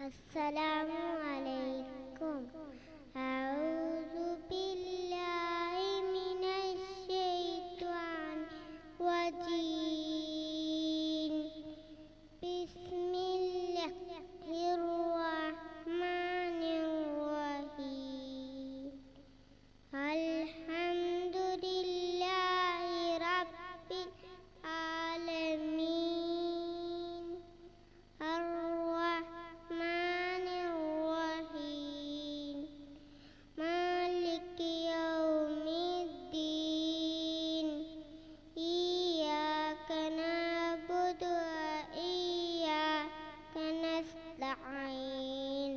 Assalamu alaikum. A'udhu billahi minash shaitanir rajim. Bismillahirrahmanirrahim. Alhamdulillahi rabbil alamin. Ar-Rahmanir-Rahim. Maliki yaumiddin. Iyyaka na'budu wa iyyaka nasta'in.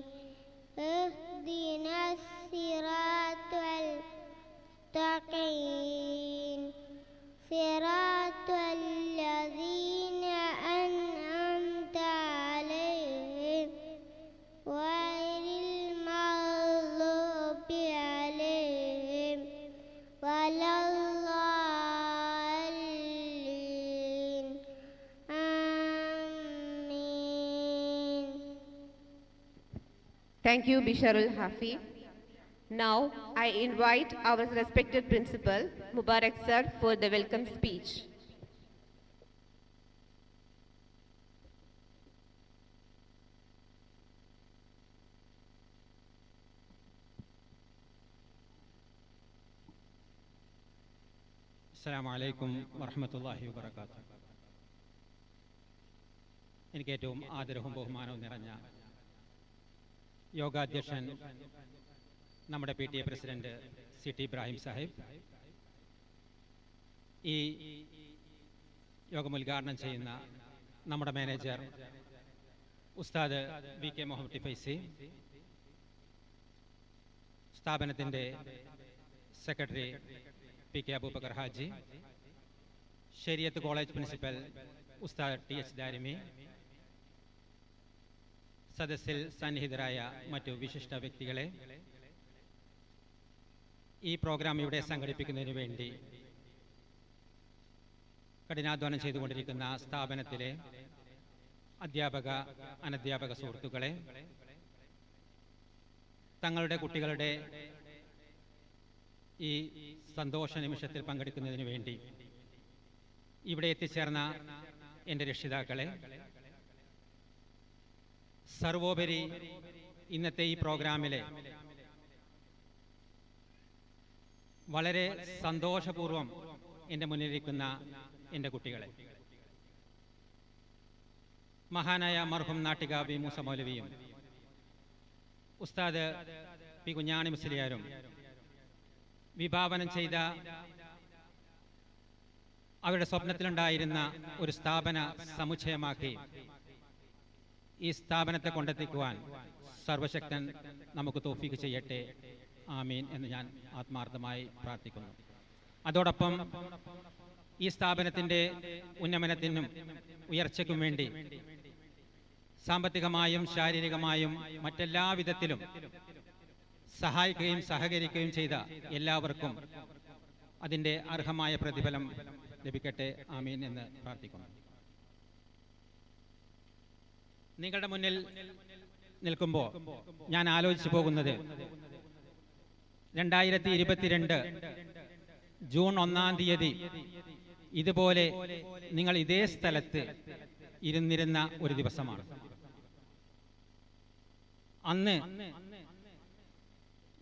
Ihdinas siratal mustaqim. Siratal ladzina an'amta 'alaihim ghairil maghdubi 'alaihim waladdallin. Amin. Thank you, Bisharul Hafi. Now, I invite our respected principal, Mubarak sir, for the welcome speech. അസ്സലാമു അലൈക്കും വറഹ്മത്തുള്ളാഹി വബറകാതുഹു. എനിക്ക് ഏറ്റവും ആദരവും ബഹുമാനവും നിറഞ്ഞ യോഗാധ്യക്ഷൻ നമ്മുടെ PTA president CT Ibrahim Sahib, ഈ യോഗം ഉദ്ഘാടനം ചെയ്യുന്ന നമ്മുടെ മാനേജർ ഉസ്താദ് VK മുഹമ്മദ് ഫൈസി, സ്ഥാപനത്തിൻ്റെ സെക്രട്ടറി PK അബൂബക്കർ ഹാജി, ശരീഅത്ത് കോളേജ് പ്രിൻസിപ്പൽ ഉസ്താദ് TH ദാരിമി, സദസ്സിൽ സന്നിഹിതരായ മറ്റു വിശിഷ്ട വ്യക്തികളെ, ഈ പ്രോഗ്രാം ഇവിടെ സംഘടിപ്പിക്കുന്നതിന് വേണ്ടി കഠിനാധ്വാനം ചെയ്തുകൊണ്ടിരിക്കുന്ന സ്ഥാപനത്തിലെ അധ്യാപക അനധ്യാപക സുഹൃത്തുക്കളെ, തങ്ങളുടെ കുട്ടികളുടെ ഈ സന്തോഷ നിമിഷത്തിൽ പങ്കെടുക്കുന്നതിന് വേണ്ടി ഇവിടെ എത്തിച്ചേർന്ന എൻ്റെ രക്ഷിതാക്കളെ, സർവോപരി ഇന്നത്തെ ഈ പ്രോഗ്രാമിലെ വളരെ സന്തോഷപൂർവം എൻ്റെ മുന്നിലിരിക്കുന്ന എൻ്റെ കുട്ടികളെ, മഹാനായ മർഹൂം നാട്ടിക വി മൂസ മൗലവിയും ഉസ്താദ് പി കുഞ്ഞാണി മുസ്ലിയാരും വിഭാവനം ചെയ്ത അവരുടെ സ്വപ്നത്തിലുണ്ടായിരുന്ന ഒരു സ്ഥാപന സമുച്ചയമാക്കി ഈ സ്ഥാപനത്തെ കൊണ്ടെത്തിക്കുവാൻ സർവശക്തൻ നമുക്ക് തൗഫീഖ് ചെയ്യട്ടെ, ആമീൻ എന്ന് ഞാൻ ആത്മാർത്ഥമായി പ്രാർത്ഥിക്കുന്നു. അതോടൊപ്പം ഈ സ്ഥാപനത്തിൻ്റെ ഉന്നമനത്തിനും ഉയർച്ചയ്ക്കും വേണ്ടി സാമ്പത്തികമായും ശാരീരികമായും മറ്റെല്ലാ വിധത്തിലും സഹായിക്കുകയും സഹകരിക്കുകയും ചെയ്ത എല്ലാവർക്കും അതിൻ്റെ അർഹമായ പ്രതിഫലം ലഭിക്കട്ടെ, ആമീൻ എന്ന് പ്രാർത്ഥിക്കുന്നു. നിങ്ങളുടെ മുന്നിൽ നിൽക്കുമ്പോൾ ഞാൻ ആലോചിച്ചു പോകുന്നത് 2022 ജൂൺ 1-ാം തീയതി ഇതുപോലെ നിങ്ങൾ ഇതേ സ്ഥലത്ത് ഇരുന്നിരുന്ന ഒരു ദിവസമാണ്. അന്ന്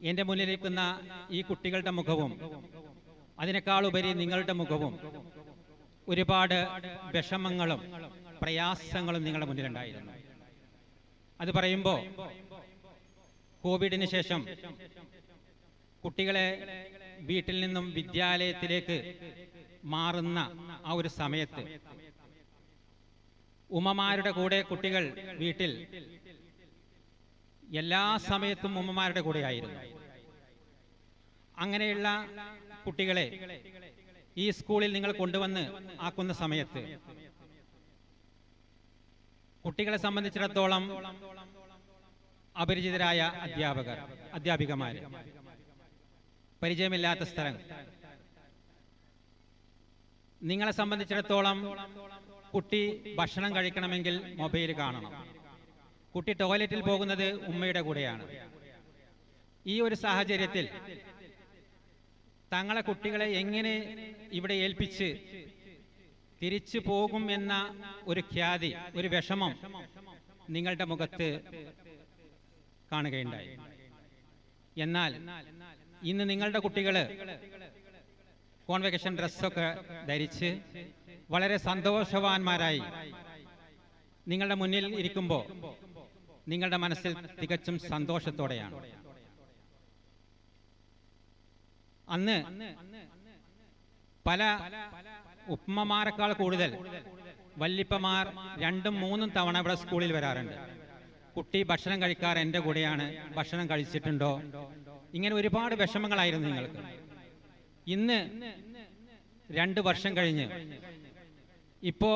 എൻ്റെ മുന്നിലിരിക്കുന്ന ഈ കുട്ടികളുടെ മുഖവും അതിനേക്കാളുപരി നിങ്ങളുടെ മുഖവും ഒരുപാട് വിഷമങ്ങളും പ്രയാസങ്ങളും നിങ്ങളുടെ മുന്നിലുണ്ടായിരുന്നു. അത് പറയുമ്പോൾ കോവിഡിന് ശേഷം കുട്ടികളെ വീട്ടിൽ നിന്നും വിദ്യാലയത്തിലേക്ക് മാറുന്ന ആ ഒരു സമയത്ത് ഉമ്മമാരുടെ കൂടെ കുട്ടികൾ വീട്ടിൽ എല്ലാ സമയത്തും ഉമ്മമാരുടെ കൂടെയായിരുന്നു. അങ്ങനെയുള്ള കുട്ടികളെ ഈ സ്കൂളിൽ നിങ്ങൾ കൊണ്ടുവന്ന് ആക്കുന്ന സമയത്ത് കുട്ടികളെ സംബന്ധിച്ചിടത്തോളം അപരിചിതരായ അധ്യാപികമാര്, പരിചയമില്ലാത്ത സ്ഥലം, നിങ്ങളെ സംബന്ധിച്ചിടത്തോളം കുട്ടി ഭക്ഷണം കഴിക്കണമെങ്കിൽ മൊബൈൽ കാണണം, കുട്ടി ടോയ്ലറ്റിൽ പോകുന്നത് ഉമ്മയുടെ കൂടെയാണ്. ഈ ഒരു സാഹചര്യത്തിൽ തങ്ങളെ കുട്ടികളെ എങ്ങനെ ഇവിടെ ഏൽപ്പിച്ച് തിരിച്ചു പോകും എന്ന ഒരു ഖ്യാതി, ഒരു വിഷമം നിങ്ങളുടെ മുഖത്ത് കാണുകയുണ്ടായി. എന്നാൽ ഇന്ന് നിങ്ങളുടെ കുട്ടികൾ കോൺവെക്കേഷൻ ഡ്രസ്സൊക്കെ ധരിച്ച് വളരെ സന്തോഷവാന്മാരായി നിങ്ങളുടെ മുന്നിൽ ഇരിക്കുമ്പോൾ നിങ്ങളുടെ മനസ്സിൽ തികച്ചും സന്തോഷത്തോടെയാണ്. അന്ന് പല ഉമ്മമാരെക്കാൾ കൂടുതൽ വല്ലിപ്പമാർ 2-3 തവണ ഇവിടെ സ്കൂളിൽ വരാറുണ്ട്. കുട്ടി ഭക്ഷണം കഴിക്കാറ് എൻ്റെ കൂടെയാണ്, ഭക്ഷണം കഴിച്ചിട്ടുണ്ടോ, ഇങ്ങനെ ഒരുപാട് വിഷമങ്ങളായിരുന്നു നിങ്ങൾക്ക്. ഇന്ന് 2 വർഷം കഴിഞ്ഞ് ഇപ്പോ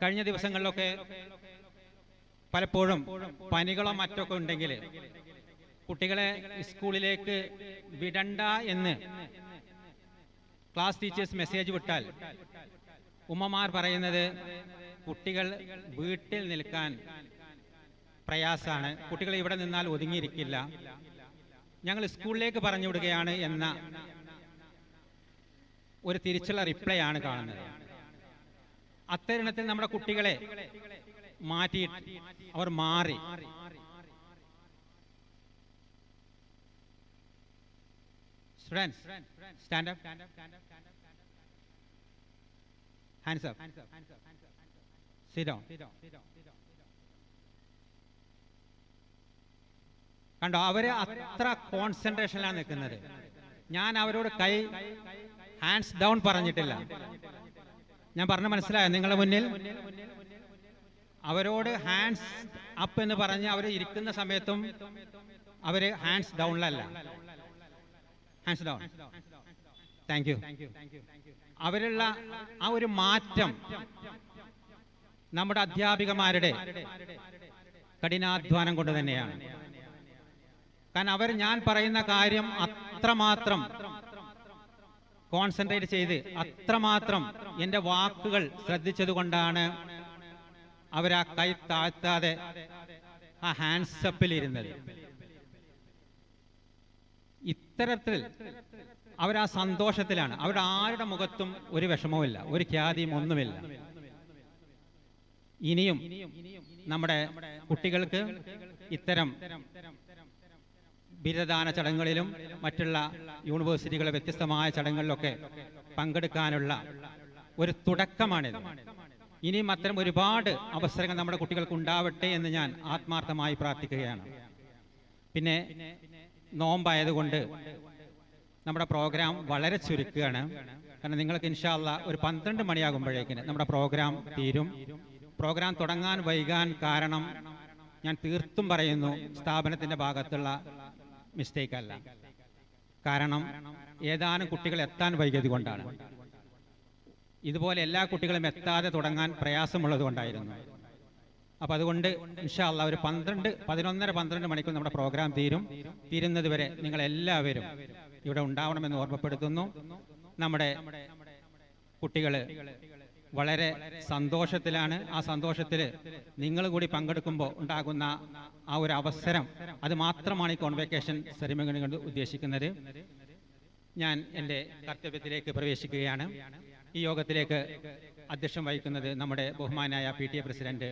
കഴിഞ്ഞ ദിവസങ്ങളിലൊക്കെ പലപ്പോഴും പനികളോ മറ്റൊക്കെ ഉണ്ടെങ്കിൽ കുട്ടികളെ സ്കൂളിലേക്ക് വിടണ്ട എന്ന് ക്ലാസ് ടീച്ചേഴ്സ് മെസ്സേജ് വിട്ടാൽ ഉമ്മമാർ പറയുന്നത് കുട്ടികൾ വീട്ടിൽ നിൽക്കാൻ പ്രയാസാണ്, കുട്ടികൾ ഇവിടെ നിന്നാൽ ഒതുങ്ങിയിരിക്കില്ല, ഞങ്ങൾ സ്കൂളിലേക്ക് പറഞ്ഞു വിടുകയാണ് എന്ന ഒരു തിരിച്ചുള്ള റിപ്ലൈ ആണ് കാണുന്നത്. അത്തരുണത്തിൽ നമ്മുടെ കുട്ടികളെ മാറ്റി അവർ മാറി. Students, stand up. Hands up. Sit down. കണ്ടോ, അവര് അത്ര കോൺസെൻട്രേഷനിലാണ് നിൽക്കുന്നത്. ഞാൻ അവരോട് ഹാൻഡ്സ് ഡൗൺ പറഞ്ഞിട്ടില്ല. ഞാൻ പറഞ്ഞ മനസ്സിലായോ നിങ്ങളുടെ മുന്നിൽ? അവരോട് ഹാൻഡ്സ് അപ്പ് എന്ന് പറഞ്ഞ് അവർ ഇരിക്കുന്ന സമയത്തും അവര് ഹാൻഡ്സ് ഡൗണിലല്ല. Hands down. Thank you. അവരുള്ള ആ ഒരു മാറ്റം നമ്മുടെ അധ്യാപികമാരുടെ കഠിനാധ്വാനം കൊണ്ട് തന്നെയാണ്. കാരണം അവർ ഞാൻ പറയുന്ന കാര്യം അത്രമാത്രം കോൺസെൻട്രേറ്റ് ചെയ്ത് അത്രമാത്രം എൻ്റെ വാക്കുകൾ ശ്രദ്ധിച്ചതുകൊണ്ടാണ് അവരാ കൈ താഴ്ത്താതെ ആ ഹാൻഡ്സപ്പിൽ ഇരുന്നത്. ഇത്തരത്തിൽ അവരാ സന്തോഷത്തിലാണ്. അവരുടെ ആരുടെ മുഖത്തും ഒരു വിഷമവുമില്ല, ഒരു ഖ്യാതിയും ഒന്നുമില്ല. ഇനിയും നമ്മുടെ കുട്ടികൾക്ക് ഇത്തരം ബിരുദദാന ചടങ്ങുകളിലും മറ്റുള്ള യൂണിവേഴ്സിറ്റികളെ വ്യത്യസ്തമായ ചടങ്ങുകളിലൊക്കെ പങ്കെടുക്കാനുള്ള ഒരു തുടക്കമാണിത്. ഇനിയും അത്തരം ഒരുപാട് അവസരങ്ങൾ നമ്മുടെ കുട്ടികൾക്ക് ഉണ്ടാവട്ടെ എന്ന് ഞാൻ ആത്മാർത്ഥമായി പ്രാർത്ഥിക്കുകയാണ്. പിന്നെ നോമ്പായതുകൊണ്ട് നമ്മുടെ പ്രോഗ്രാം വളരെ ചുരുക്കുകയാണ്. കാരണം നിങ്ങൾക്ക് ഇൻഷാ അല്ലാഹ് ഒരു 12 മണിയാകുമ്പോഴേക്കിന് നമ്മുടെ പ്രോഗ്രാം തീരും. പ്രോഗ്രാം തുടങ്ങാൻ വൈകാൻ കാരണം ഞാൻ തീർത്തും പറയുന്നു സ്ഥാപനത്തിന്റെ ഭാഗത്തുള്ള മിസ്റ്റേക്ക് അല്ല. കാരണം ഏതാനും കുട്ടികൾ എത്താൻ വൈകിയത് കൊണ്ടാണ്. ഇതുപോലെ എല്ലാ കുട്ടികളും എത്താതെ തുടങ്ങാൻ പ്രയാസമുള്ളത് കൊണ്ടായിരുന്നു. അപ്പൊ അതുകൊണ്ട് ഇൻഷാ അല്ലാഹ് ഒരു 11:30-12 മണിക്കൂർ നമ്മുടെ പ്രോഗ്രാം തീരുന്നത് വരെ നിങ്ങൾ എല്ലാവരും ഇവിടെ ഉണ്ടാവണമെന്ന് ഓർമ്മപ്പെടുത്തുന്നു. നമ്മുടെ കുട്ടികൾ വളരെ സന്തോഷത്തിലാണ്. ആ സന്തോഷത്തിൽ നിങ്ങൾ കൂടി പങ്കെടുക്കുമ്പോൾ ഉണ്ടാകുന്ന ആ ഒരു അവസരം, അത് മാത്രമാണ് ഈ കോൺവെക്കേഷൻ സെറിമണി കൊണ്ട് ഉദ്ദേശിക്കുന്നത്. ഞാൻ എൻ്റെ കർത്തവ്യത്തിലേക്ക് പ്രവേശിക്കുകയാണ്. ഈ യോഗത്തിലേക്ക് അധ്യക്ഷം വഹിക്കുന്നത് നമ്മുടെ ബഹുമാനായ PTA പ്രസിഡന്റ്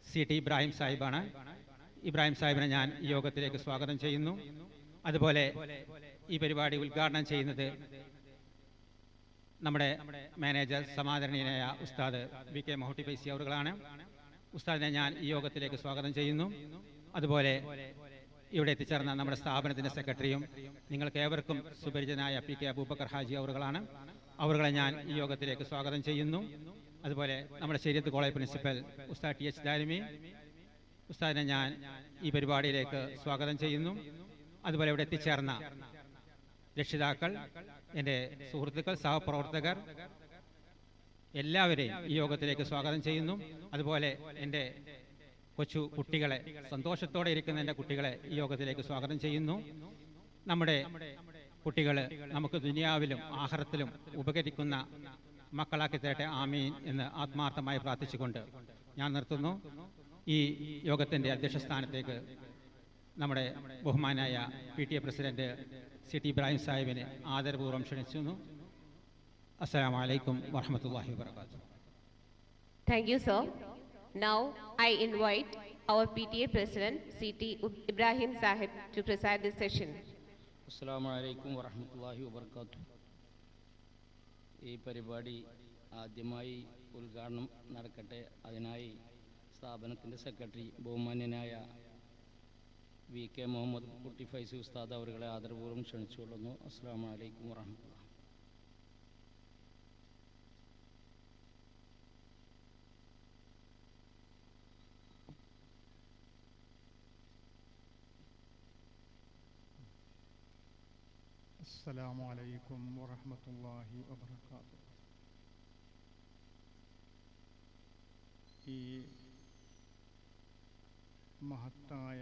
CT ഇബ്രാഹിം സാഹിബാണ്. ഇബ്രാഹിം സാഹിബിനെ ഞാൻ ഈ യോഗത്തിലേക്ക് സ്വാഗതം ചെയ്യുന്നു. അതുപോലെ ഈ പരിപാടി ഉദ്ഘാടനം ചെയ്യുന്നത് നമ്മുടെ മാനേജർ സമാദരണീയനായ ഉസ്താദ് VK മഹൂട്ടി ഫൈസി അവറുകളാണ്. ഉസ്താദിനെ ഞാൻ ഈ യോഗത്തിലേക്ക് സ്വാഗതം ചെയ്യുന്നു. അതുപോലെ ഇവിടെ എത്തിച്ചേർന്ന നമ്മുടെ സ്ഥാപനത്തിന്റെ സെക്രട്ടറിയും നിങ്ങൾക്ക് ഏവർക്കും സുപരിചിതനായ PK അബൂബക്കർ ഹാജി അവറുകളാണ്. അവരുകളെ ഞാൻ ഈ യോഗത്തിലേക്ക് സ്വാഗതം ചെയ്യുന്നു. അതുപോലെ നമ്മുടെ ശരീഅത്ത് കോളേജ് പ്രിൻസിപ്പൽ ഉസ്താദ് TH ദാരിമി ഉസ്താദിനെ ഞാൻ ഈ പരിപാടിയിലേക്ക് സ്വാഗതം ചെയ്യുന്നു. അതുപോലെ ഇവിടെ എത്തിച്ചേർന്ന രക്ഷിതാക്കൾ, എൻ്റെ സുഹൃത്തുക്കൾ, സഹപ്രവർത്തകർ എല്ലാവരെയും ഈ യോഗത്തിലേക്ക് സ്വാഗതം ചെയ്യുന്നു. അതുപോലെ എൻ്റെ കൊച്ചു കുട്ടികളെ, സന്തോഷത്തോടെ ഇരിക്കുന്ന എൻ്റെ കുട്ടികളെ ഈ യോഗത്തിലേക്ക് സ്വാഗതം ചെയ്യുന്നു. നമ്മുടെ കുട്ടികൾ നമുക്ക് ദുനിയാവിലും ആഖിറത്തിലും ഉപകരിക്കുന്ന മക്കളാക്കി തരട്ടെ, ആമീൻ എന്ന് ആത്മാർത്ഥമായി പ്രാർത്ഥിച്ചുകൊണ്ട് ഞാൻ നിർത്തുന്നു. ഈ യോഗത്തിൻ്റെ അധ്യക്ഷ സ്ഥാനത്തേക്ക് നമ്മുടെ ബഹുമാനായ PTA പ്രസിഡന്റ് CT ഇബ്രാഹിം സാഹിബിനെ ആദരപൂർവ്വം ക്ഷണിക്കുന്നു. അസ്സലാമു അലൈക്കും വറഹ്മത്തുള്ളാഹി വബറകാതുഹു. Thank you, sir. Now I invite our PTA President CT Ibrahim Sahib to preside this session. അസ്സലാമു അലൈക്കും വറഹ്മത്തുള്ളാഹി വബറകാതുഹു. ഈ പരിപാടി ആദ്യമായി ഉദ്ഘാടനം നടക്കട്ടെ. അതിനായി സ്ഥാപനത്തിൻ്റെ സെക്രട്ടറി ബഹുമാന്യനായ VK മുഹമ്മദ് കുട്ടി ഫൈസി ഉസ്താദ് അവരുടെ ആദരപൂർവ്വം ക്ഷണിച്ചുകൊള്ളുന്നു. അസ്സലാമു അലൈക്കും വറഹ്മത്തുള്ളാഹി. السلام عليكم ورحمة الله وبركاته. ഈ മഹത്തായ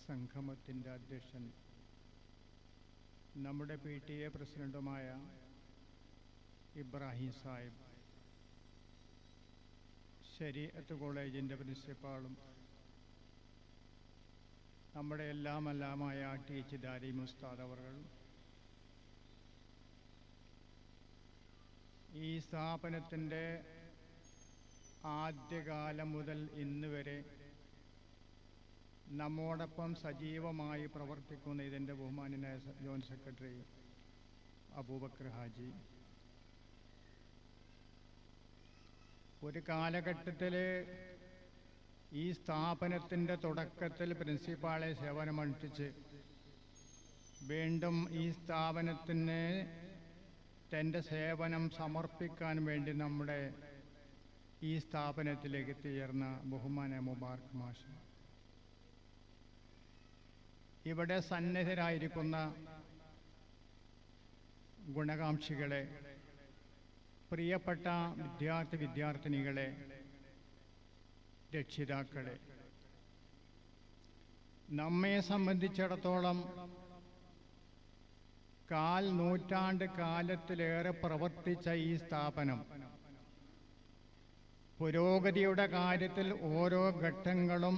സംഗമത്തിൻ്റെ അധ്യക്ഷൻ നമ്മുടെ PTA പ്രസിഡന്റുമായ ഇബ്രാഹിം സാഹിബ്, ശരീഅത്ത് കോളേജിൻ്റെ പ്രിൻസിപ്പാളും നമ്മുടെ എല്ലാമെല്ലാമായ TH ദാരിം ഉസ്താദ് അവർ, ഈ സ്ഥാപനത്തിൻ്റെ ആദ്യകാലം മുതൽ ഇന്ന് വരെ നമ്മോടൊപ്പം സജീവമായി പ്രവർത്തിക്കുന്ന ഇതിൻ്റെ ബഹുമാന്യനായ ജോയിന്റ് സെക്രട്ടറി അബൂബക്കർ ഹാജി, ഒരു കാലഘട്ടത്തിൽ ഈ സ്ഥാപനത്തിൻ്റെ തുടക്കത്തിൽ പ്രിൻസിപ്പാളെ സേവനമനുഷ്ഠിച്ച് വീണ്ടും ഈ സ്ഥാപനത്തിന് തൻ്റെ സേവനം സമർപ്പിക്കാൻ വേണ്ടി നമ്മുടെ ഈ സ്ഥാപനത്തിലേക്ക് എത്തിച്ചേർന്ന ബഹുമാന മുബാറക് മാഷ്, ഇവിടെ സന്നിഹിതരായിരിക്കുന്ന ഗുണകാംക്ഷികളെ, പ്രിയപ്പെട്ട വിദ്യാർത്ഥിനികളെ, രക്ഷിതാക്കളെ, നമ്മെ സംബന്ധിച്ചിടത്തോളം കാൽ നൂറ്റാണ്ട് കാലത്തിലേറെ പ്രവർത്തിച്ച ഈ സ്ഥാപനം പുരോഗതിയുടെ കാര്യത്തിൽ ഓരോ ഘട്ടങ്ങളും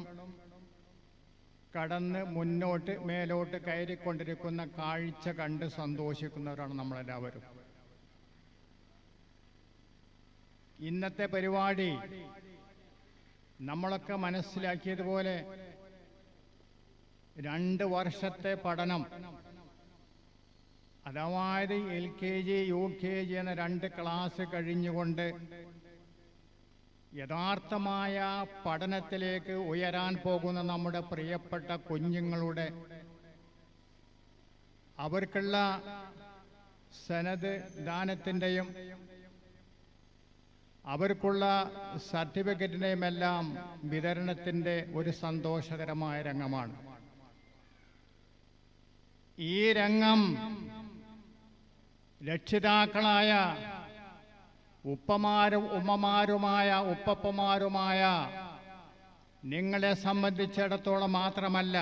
കടന്ന് മുന്നോട്ട് മേലോട്ട് കയറിക്കൊണ്ടിരിക്കുന്ന കാഴ്ച കണ്ട് സന്തോഷിക്കുന്നവരാണ് നമ്മളെല്ലാവരും. ഇന്നത്തെ പരിപാടി നമ്മളൊക്കെ മനസ്സിലാക്കിയതുപോലെ 2 വർഷത്തെ പഠനം, അതായത് LKG UKG എന്ന 2 ക്ലാസ് കഴിഞ്ഞുകൊണ്ട് യഥാർത്ഥമായ പഠനത്തിലേക്ക് ഉയരാൻ പോകുന്ന നമ്മുടെ പ്രിയപ്പെട്ട കുഞ്ഞുങ്ങളുടെ അവർക്കുള്ള സനദ് ദാനത്തിൻ്റെയും അവർക്കുള്ള സർട്ടിഫിക്കറ്റിൻ്റെയും എല്ലാം വിതരണത്തിൻ്റെ ഒരു സന്തോഷകരമായ രംഗമാണ്. ഈ രംഗം രക്ഷിതാക്കളായ ഉപ്പമാരും ഉമ്മമാരുമായ ഉപ്പപ്പമാരുമായ നിങ്ങളെ സംബന്ധിച്ചിടത്തോളം മാത്രമല്ല,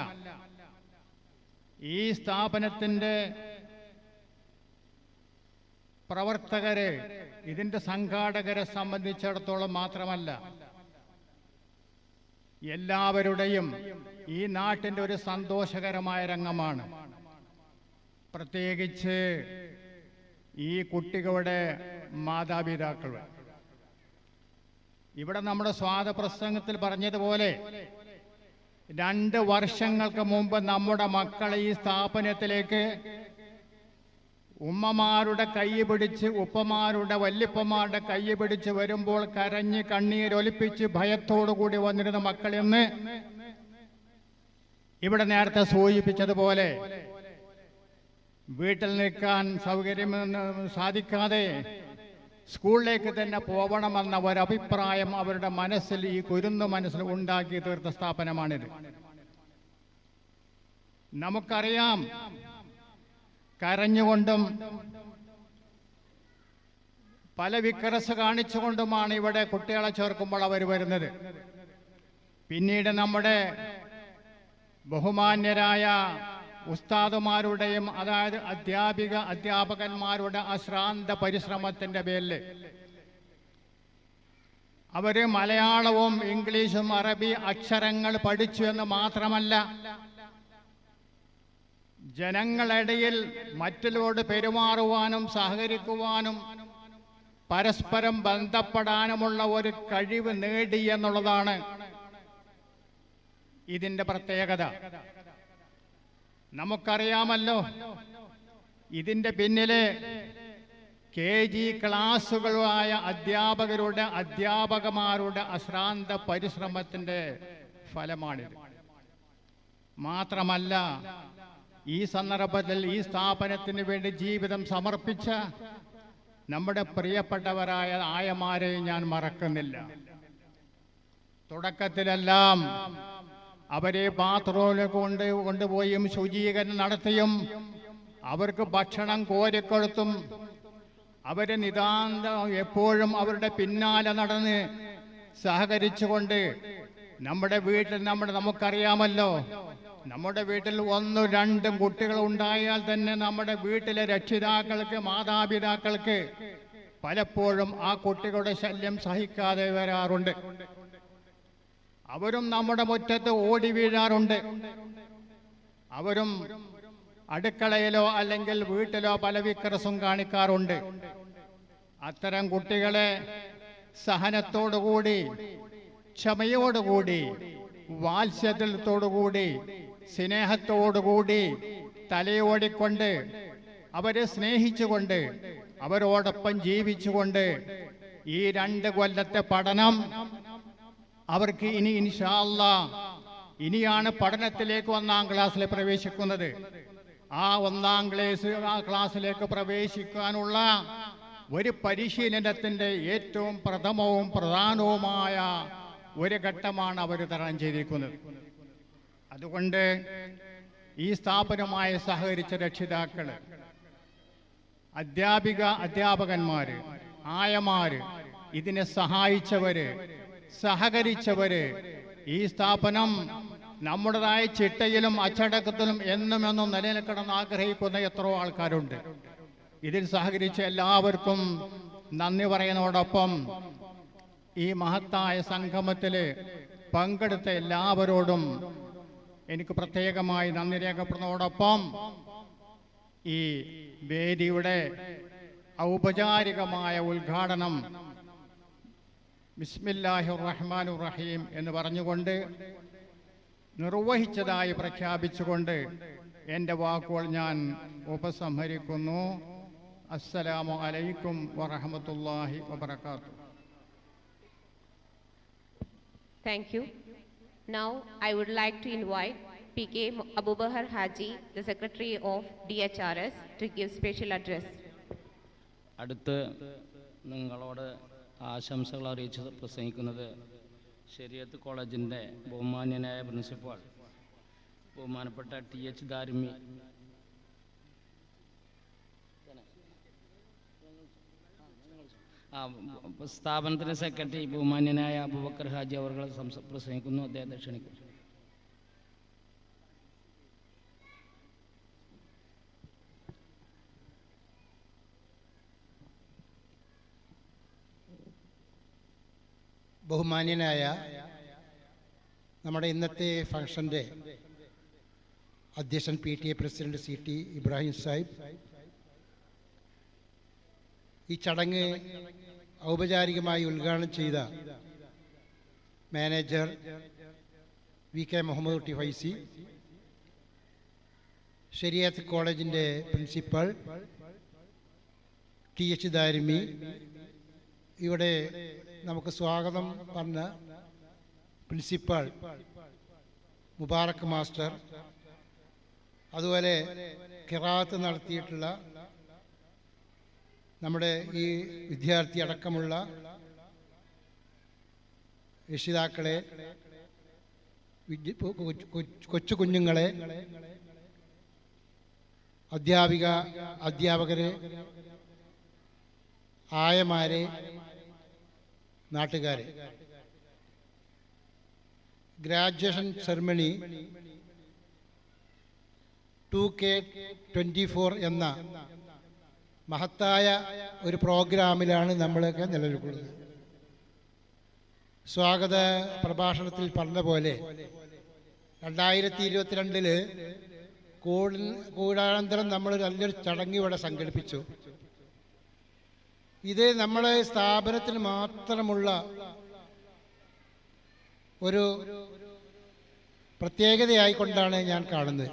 ഈ സ്ഥാപനത്തിൻ്റെ പ്രവർത്തകരെ, ഇതിൻ്റെ സംഘാടകരെ സംബന്ധിച്ചിടത്തോളം മാത്രമല്ല, എല്ലാവരുടെയും ഈ നാട്ടിൻ്റെ ഒരു സന്തോഷകരമായ രംഗമാണ്. പ്രത്യേകിച്ച് ഈ കുട്ടികളുടെ മാതാപിതാക്കൾ. ഇവിടെ നമ്മുടെ സ്വാതപ്രസംഗത്തിൽ പറഞ്ഞതുപോലെ 2 വർഷങ്ങൾക്ക് മുമ്പ് നമ്മുടെ മക്കളെ ഈ സ്ഥാപനത്തിലേക്ക് ഉമ്മമാരുടെ കൈ പിടിച്ച്, ഉപ്പമാരുടെ വല്യപ്പമാരുടെ കൈ പിടിച്ച് വരുമ്പോൾ കരഞ്ഞ് കണ്ണീരൊലിപ്പിച്ച് ഭയത്തോടു കൂടി വന്നിരുന്ന മക്കളെന്ന് ഇവിടെ നേരത്തെ സൂചിപ്പിച്ചതുപോലെ വീട്ടിൽ നിൽക്കാൻ സൗകര്യം സാധിക്കാതെ സ്കൂളിലേക്ക് തന്നെ പോകണമെന്ന ഒരഭിപ്രായം അവരുടെ മനസ്സിൽ, ഈ കുരുന്നു മനസ്സിൽ ഉണ്ടാക്കി തീർത്ത സ്ഥാപനമാണിത്. നമുക്കറിയാം, കരഞ്ഞുകൊണ്ടും പല വിക്രസ് കാണിച്ചുകൊണ്ടുമാണ് ഇവിടെ കുട്ടികളെ ചേർക്കുമ്പോൾ അവർ വരുന്നത്. പിന്നീട് നമ്മുടെ ബഹുമാന്യരായ ഉസ്താദുമാരുടെയും അതായത് അധ്യാപകന്മാരുടെ അശ്രാന്ത പരിശ്രമത്തിന്റെ പേരിൽ അവർ മലയാളവും ഇംഗ്ലീഷും അറബി അക്ഷരങ്ങൾ പഠിച്ചു എന്ന് മാത്രമല്ല, ജനങ്ങളിടയിൽ മറ്റുള്ളവരോട് പെരുമാറുവാനും സഹകരിക്കുവാനും പരസ്പരം ബന്ധപ്പെടാനുമുള്ള ഒരു കഴിവ് നേടി എന്നുള്ളതാണ് ഇതിൻ്റെ പ്രത്യേകത. നമുക്കറിയാമല്ലോ, ഇതിൻ്റെ പിന്നിലെ KG ക്ലാസുകളായ അധ്യാപകന്മാരുടെ അശ്രാന്ത പരിശ്രമത്തിൻ്റെ ഫലമാണിത്. മാത്രമല്ല, ഈ സന്ദർഭത്തിൽ ഈ സ്ഥാപനത്തിന് വേണ്ടി ജീവിതം സമർപ്പിച്ച നമ്മുടെ പ്രിയപ്പെട്ടവരായ ആയമാരെ ഞാൻ മറക്കുന്നില്ല. തുടക്കത്തിലെല്ലാം അവരെ ബാത്റൂമിൽ കൊണ്ടുപോയും ശുചീകരണം നടത്തിയും അവർക്ക് ഭക്ഷണം കോരിക്കൊടുത്തും അവരെ എപ്പോഴും അവരുടെ പിന്നാലെ നടന്ന് സഹകരിച്ചുകൊണ്ട് നമ്മുടെ വീട്ടിൽ നമുക്കറിയാമല്ലോ, നമ്മുടെ വീട്ടിൽ 1-2 കുട്ടികൾ ഉണ്ടായാൽ തന്നെ നമ്മുടെ വീട്ടിലെ രക്ഷിതാക്കൾക്ക്, മാതാപിതാക്കൾക്ക് പലപ്പോഴും ആ കുട്ടികളുടെ ശല്യം സഹിക്കാതെ വരാറുണ്ട്. അവരും നമ്മുടെ മുറ്റത്ത് ഓടി വീഴാറുണ്ട്. അവരും അടുക്കളയിലോ അല്ലെങ്കിൽ വീട്ടിലോ പല വിക്രസും കാണിക്കാറുണ്ട്. അത്തരം കുട്ടികളെ സഹനത്തോടുകൂടി, ക്ഷമയോടുകൂടി, വാത്സല്യത്തോടുകൂടി, സ്നേഹത്തോടുകൂടി തലയോടിക്കൊണ്ട്, അവരെ സ്നേഹിച്ചുകൊണ്ട്, അവരോടൊപ്പം ജീവിച്ചുകൊണ്ട് ഈ 2 കൊല്ലത്തെ പഠനം അവർക്ക് ഇനി ഇൻഷാ അല്ലാഹ് ഇനിയാണ് പഠനത്തിലേക്ക് 1-ാം ക്ലാസ്സിൽ പ്രവേശിക്കുന്നത്. ആ 1-ാം ക്ലാസ്സിലേക്ക് പ്രവേശിക്കാനുള്ള ഒരു പരിശീലനത്തിൻ്റെ ഏറ്റവും പ്രഥമവും പ്രധാനവുമായ ഒരു ഘട്ടമാണ് അവർ തരണം ചെയ്തിരിക്കുന്നത്. അതുകൊണ്ട് ഈ സ്ഥാപനവുമായി സഹകരിച്ച രക്ഷിതാക്കൾ, അധ്യാപകന്മാര്, ആയമാര്, ഇതിനെ സഹായിച്ചവര്, സഹകരിച്ചവര്, ഈ സ്ഥാപനം നമ്മുടേതായ ചിട്ടയിലും അച്ചടക്കത്തിലും എന്നും നിലനിൽക്കണമെന്ന് ആഗ്രഹിക്കുന്ന എത്രയോ ആൾക്കാരുണ്ട്. ഇതിൽ സഹകരിച്ച എല്ലാവർക്കും നന്ദി പറയുന്നതോടൊപ്പം ഈ മഹത്തായ സംഗമത്തിൽ പങ്കെടുത്ത എല്ലാവരോടും എനിക്ക് പ്രത്യേകമായി നന്ദി രേഖപ്പെടുന്നതോടൊപ്പം ഈ വേദിയുടെ ഔപചാരികമായ ഉദ്ഘാടനം ബിസ്മില്ലാഹിർ റഹ്മാനിർ റഹീം എന്ന് പറഞ്ഞുകൊണ്ട് നിർവഹിച്ചതായി പ്രഖ്യാപിച്ചുകൊണ്ട് എൻ്റെ വാക്കുകൾ ഞാൻ ഉപസംഹരിക്കുന്നു. അസ്സലാമു അലൈക്കും വറഹ്മത്തുള്ളാഹി വബറകാതുഹു. Thank you. Now I would like to invite PK Abubakar Haji, the Secretary of DHRS, to give special address. അടുത്ത് നിങ്ങളോട് ആശംസകൾ അറിയിച്ച് പ്രസംഗിക്കുന്നത് ശരീഅത്ത് കോളേജിൻ്റെ ബഹുമാന്യനായ പ്രിൻസിപ്പാൾ ബഹുമാനപ്പെട്ട TH ദാരിമി സ്ഥാപനത്തിൻ്റെ സെക്രട്ടറി ബഹുമാന്യനായ അബൂബക്കർ ഹാജി അവർ പ്രസംഗിക്കുന്നു. അദ്ദേഹത്തെ ക്ഷണിക്കുന്നു. ബഹുമാന്യനായ നമ്മുടെ ഇന്നത്തെ ഫംഗ്ഷൻ്റെ അധ്യക്ഷൻ PTA president CT Ibrahim Sahib, ഈ ചടങ്ങ് ഔപചാരികമായി ഉദ്ഘാടനം ചെയ്ത മാനേജർ VK മുഹമ്മദ് കുട്ടി ഫൈസി, ശരീഅത്ത് കോളേജിൻ്റെ പ്രിൻസിപ്പൽ TH ദാരിമി, ഇവിടെ നമുക്ക് സ്വാഗതം പറഞ്ഞ പ്രിൻസിപ്പൽ മുബാറക് മാസ്റ്റർ, അതുപോലെ ഖിറാഅത്ത് നടത്തിയിട്ടുള്ള നമ്മുടെ ഈ വിദ്യാർത്ഥി അടക്കമുള്ള രക്ഷിതാക്കളെ, കൊച്ചു കുഞ്ഞുങ്ങളെ, അധ്യാപകരെ, ആയമാരെ, നാട്ടുകാരെ, ഗ്രാജുവേഷൻ സെറിമണി 2K24 എന്ന മഹത്തായ ഒരു പ്രോഗ്രാമിലാണ് നമ്മളൊക്കെ നിലനിൽക്കുന്നത്. സ്വാഗത പ്രഭാഷണത്തിൽ പറഞ്ഞ പോലെ 2022 കൂടാനന്തരം നമ്മൾ നല്ലൊരു ചടങ്ങ് ഇവിടെ സംഘടിപ്പിച്ചു. ഇത് നമ്മളെ സ്ഥാപനത്തിന് മാത്രമുള്ള ഒരു പ്രത്യേകതയായിക്കൊണ്ടാണ് ഞാൻ കാണുന്നത്.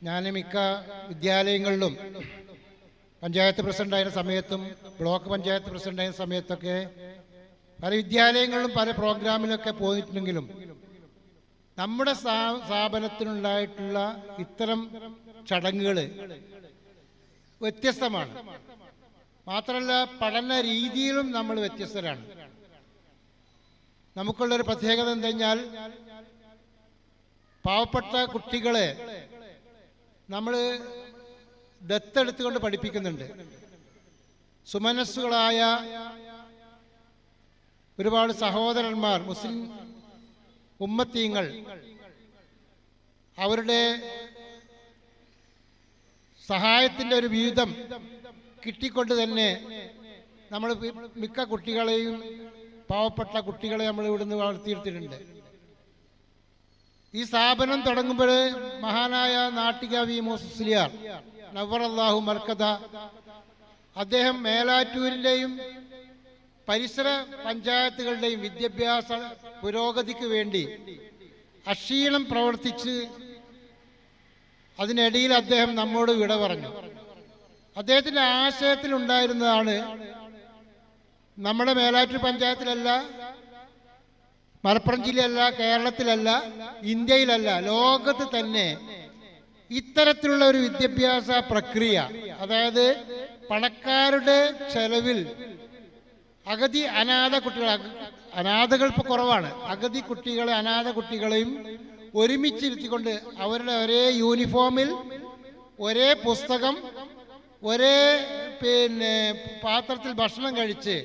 ഞാൻ മിക്ക വിദ്യാലയങ്ങളിലും പഞ്ചായത്ത് പ്രസിഡൻ്റായ സമയത്തും ബ്ലോക്ക് പഞ്ചായത്ത് പ്രസിഡൻ്റായ സമയത്തൊക്കെ പല വിദ്യാലയങ്ങളിലും പല പ്രോഗ്രാമിലൊക്കെ പോയിട്ടുണ്ടെങ്കിലും നമ്മുടെ സ്ഥാപനത്തിനുണ്ടായിട്ടുള്ള ഇത്തരം ചടങ്ങുകൾ വ്യത്യസ്തമാണ്. മാത്രമല്ല പഠന രീതിയിലും നമ്മൾ വ്യത്യസ്തരാണ്. നമുക്കുള്ളൊരു പ്രത്യേകത എന്താ കഴിഞ്ഞാൽ പാവപ്പെട്ട കുട്ടികളെ നമ്മൾ ദത്തെടുത്തുകൊണ്ട് പഠിപ്പിക്കുന്നുണ്ട്. സുമനസ്സുകളായ ഒരുപാട് സഹോദരന്മാർ, മുസ്ലിം ഉമ്മത്തീങ്ങൾ അവരുടെ സഹായത്തിൻ്റെ ഒരു വിഹിതം കിട്ടിക്കൊണ്ട് തന്നെ നമ്മൾ മിക്ക കുട്ടികളെയും പാവപ്പെട്ട കുട്ടികളെ നമ്മൾ ഇവിടുന്ന് വളർത്തിയെടുത്തിട്ടുണ്ട്. ഈ സ്ഥാപനം തുടങ്ങുമ്പോൾ മഹാനായ നാട്ടിക വി മുസ്ലിയാർ നവ്വറല്ലാഹു മർക്കദ അദ്ദേഹം മേലാറ്റൂരിൻ്റെയും പരിസര പഞ്ചായത്തുകളുടെയും വിദ്യാഭ്യാസ പുരോഗതിക്ക് വേണ്ടി അക്ഷീണം പ്രവർത്തിച്ച് അതിനിടയിൽ അദ്ദേഹം നമ്മോട് വിട പറഞ്ഞു. അദ്ദേഹത്തിൻ്റെ ആശയത്തിലുണ്ടായിരുന്നതാണ് നമ്മുടെ മേലാറ്റൂർ പഞ്ചായത്തിലല്ല, മലപ്പുറം ജില്ലയല്ല, കേരളത്തിലല്ല, ഇന്ത്യയിലല്ല, ലോകത്ത് തന്നെ ഇത്തരത്തിലുള്ള ഒരു വിദ്യാഭ്യാസ പ്രക്രിയ, അതായത് പണക്കാരുടെ ചെലവിൽ അഗതി അനാഥ കുട്ടികൾ, അനാഥകൾ ഇപ്പോൾ കുറവാണ്, അഗതി കുട്ടികളെ അനാഥ കുട്ടികളെയും ഒരുമിച്ചിരുത്തിക്കൊണ്ട് അവരുടെ ഒരേ യൂണിഫോമിൽ ഒരേ പുസ്തകം ഒരേ പാത്രത്തിൽ ഭക്ഷണം കഴിച്ച്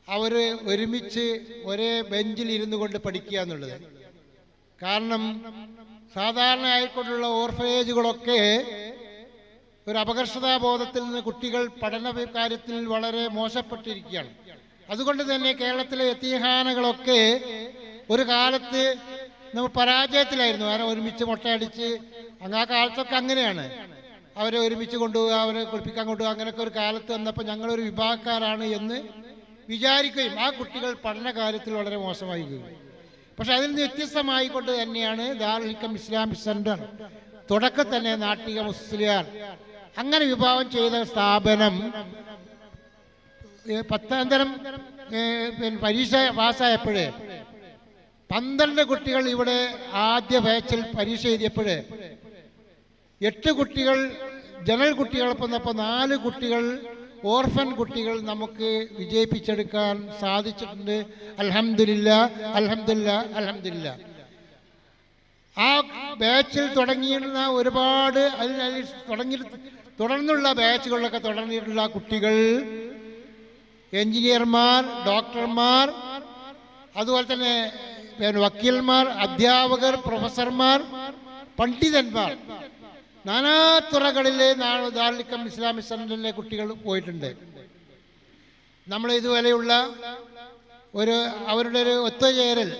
അവർ ഒരുമിച്ച് ഒരേ ബെഞ്ചിൽ ഇരുന്നു കൊണ്ട് പഠിക്കുക എന്നുള്ളത്. കാരണം സാധാരണ ആയിക്കൊണ്ടുള്ള ഓർഫനേജുകളൊക്കെ ഒരു അപകർഷതാബോധത്തിൽ നിന്ന് കുട്ടികൾ പഠന കാര്യത്തിൽ വളരെ മോശപ്പെട്ടിരിക്കുകയാണ്. അതുകൊണ്ട് തന്നെ കേരളത്തിലെ യതീംഖാനകളൊക്കെ ഒരു കാലത്ത് നമ്മൾ പരാജയത്തിലായിരുന്നു. കാരണം ഒരുമിച്ച് മുട്ടയടിച്ച് ആ കാലത്തൊക്കെ അങ്ങനെയാണ്, അവരെ ഒരുമിച്ച് കൊണ്ടുപോവുക, അവരെ കുളിപ്പിക്കാൻ കൊണ്ടുപോകുക, അങ്ങനെയൊക്കെ ഒരു കാലത്ത് വന്നപ്പോൾ ഞങ്ങളൊരു വിഭാഗക്കാരാണ് എന്ന് വിചാരിക്കുകയും ആ കുട്ടികൾ പഠന കാര്യത്തിൽ വളരെ മോശമായിരിക്കും. പക്ഷെ അതിൽ നിന്ന് വ്യത്യസ്തമായിക്കൊണ്ട് തന്നെയാണ് ദാറുൽ ഹിക്മ ഇസ്ലാമിക് സെന്റർ തുടക്കത്തിൽ തന്നെ നാട്ടിക മുസ്ലിയാർ അങ്ങനെ വിഭാവനം ചെയ്ത സ്ഥാപനം പത്താന്തരം പരീക്ഷ പാസ്സായപ്പോഴേ 12 കുട്ടികൾ ഇവിടെ ആദ്യ ബാച്ചിൽ പരീക്ഷ എഴുതിയപ്പോൾ 8 കുട്ടികൾ ജനറൽ കുട്ടികളൊപ്പം വന്നപ്പോൾ 4 കുട്ടികൾ ഓർഫൻ കുട്ടികൾ നമുക്ക് വിജയിപ്പിച്ചെടുക്കാൻ സാധിച്ചിട്ടുണ്ട്. അൽഹംദുലില്ലാ അൽഹംദുലില്ലാ അൽഹംദുലില്ലാ. ആ ബാച്ചിൽ തുടങ്ങിയിരുന്ന ഒരുപാട് തുടർന്നുള്ള ബാച്ചുകളിലൊക്കെ തുടങ്ങിയിട്ടുള്ള കുട്ടികൾ എഞ്ചിനീയർമാർ, ഡോക്ടർമാർ, അതുപോലെ തന്നെ വക്കീൽമാർ, അധ്യാപകർ, പ്രൊഫസർമാർ, പണ്ഡിതന്മാർ, നാനാതുറകളിലെ ദാറുൽ ഹിക്മ ഇസ്ലാമിക് സെന്ററിലെ കുട്ടികൾ പോയിട്ടുണ്ട്. നമ്മൾ ഇതുവരെയുള്ള അവരുടെ ഒരു ഒത്തുചേരൽ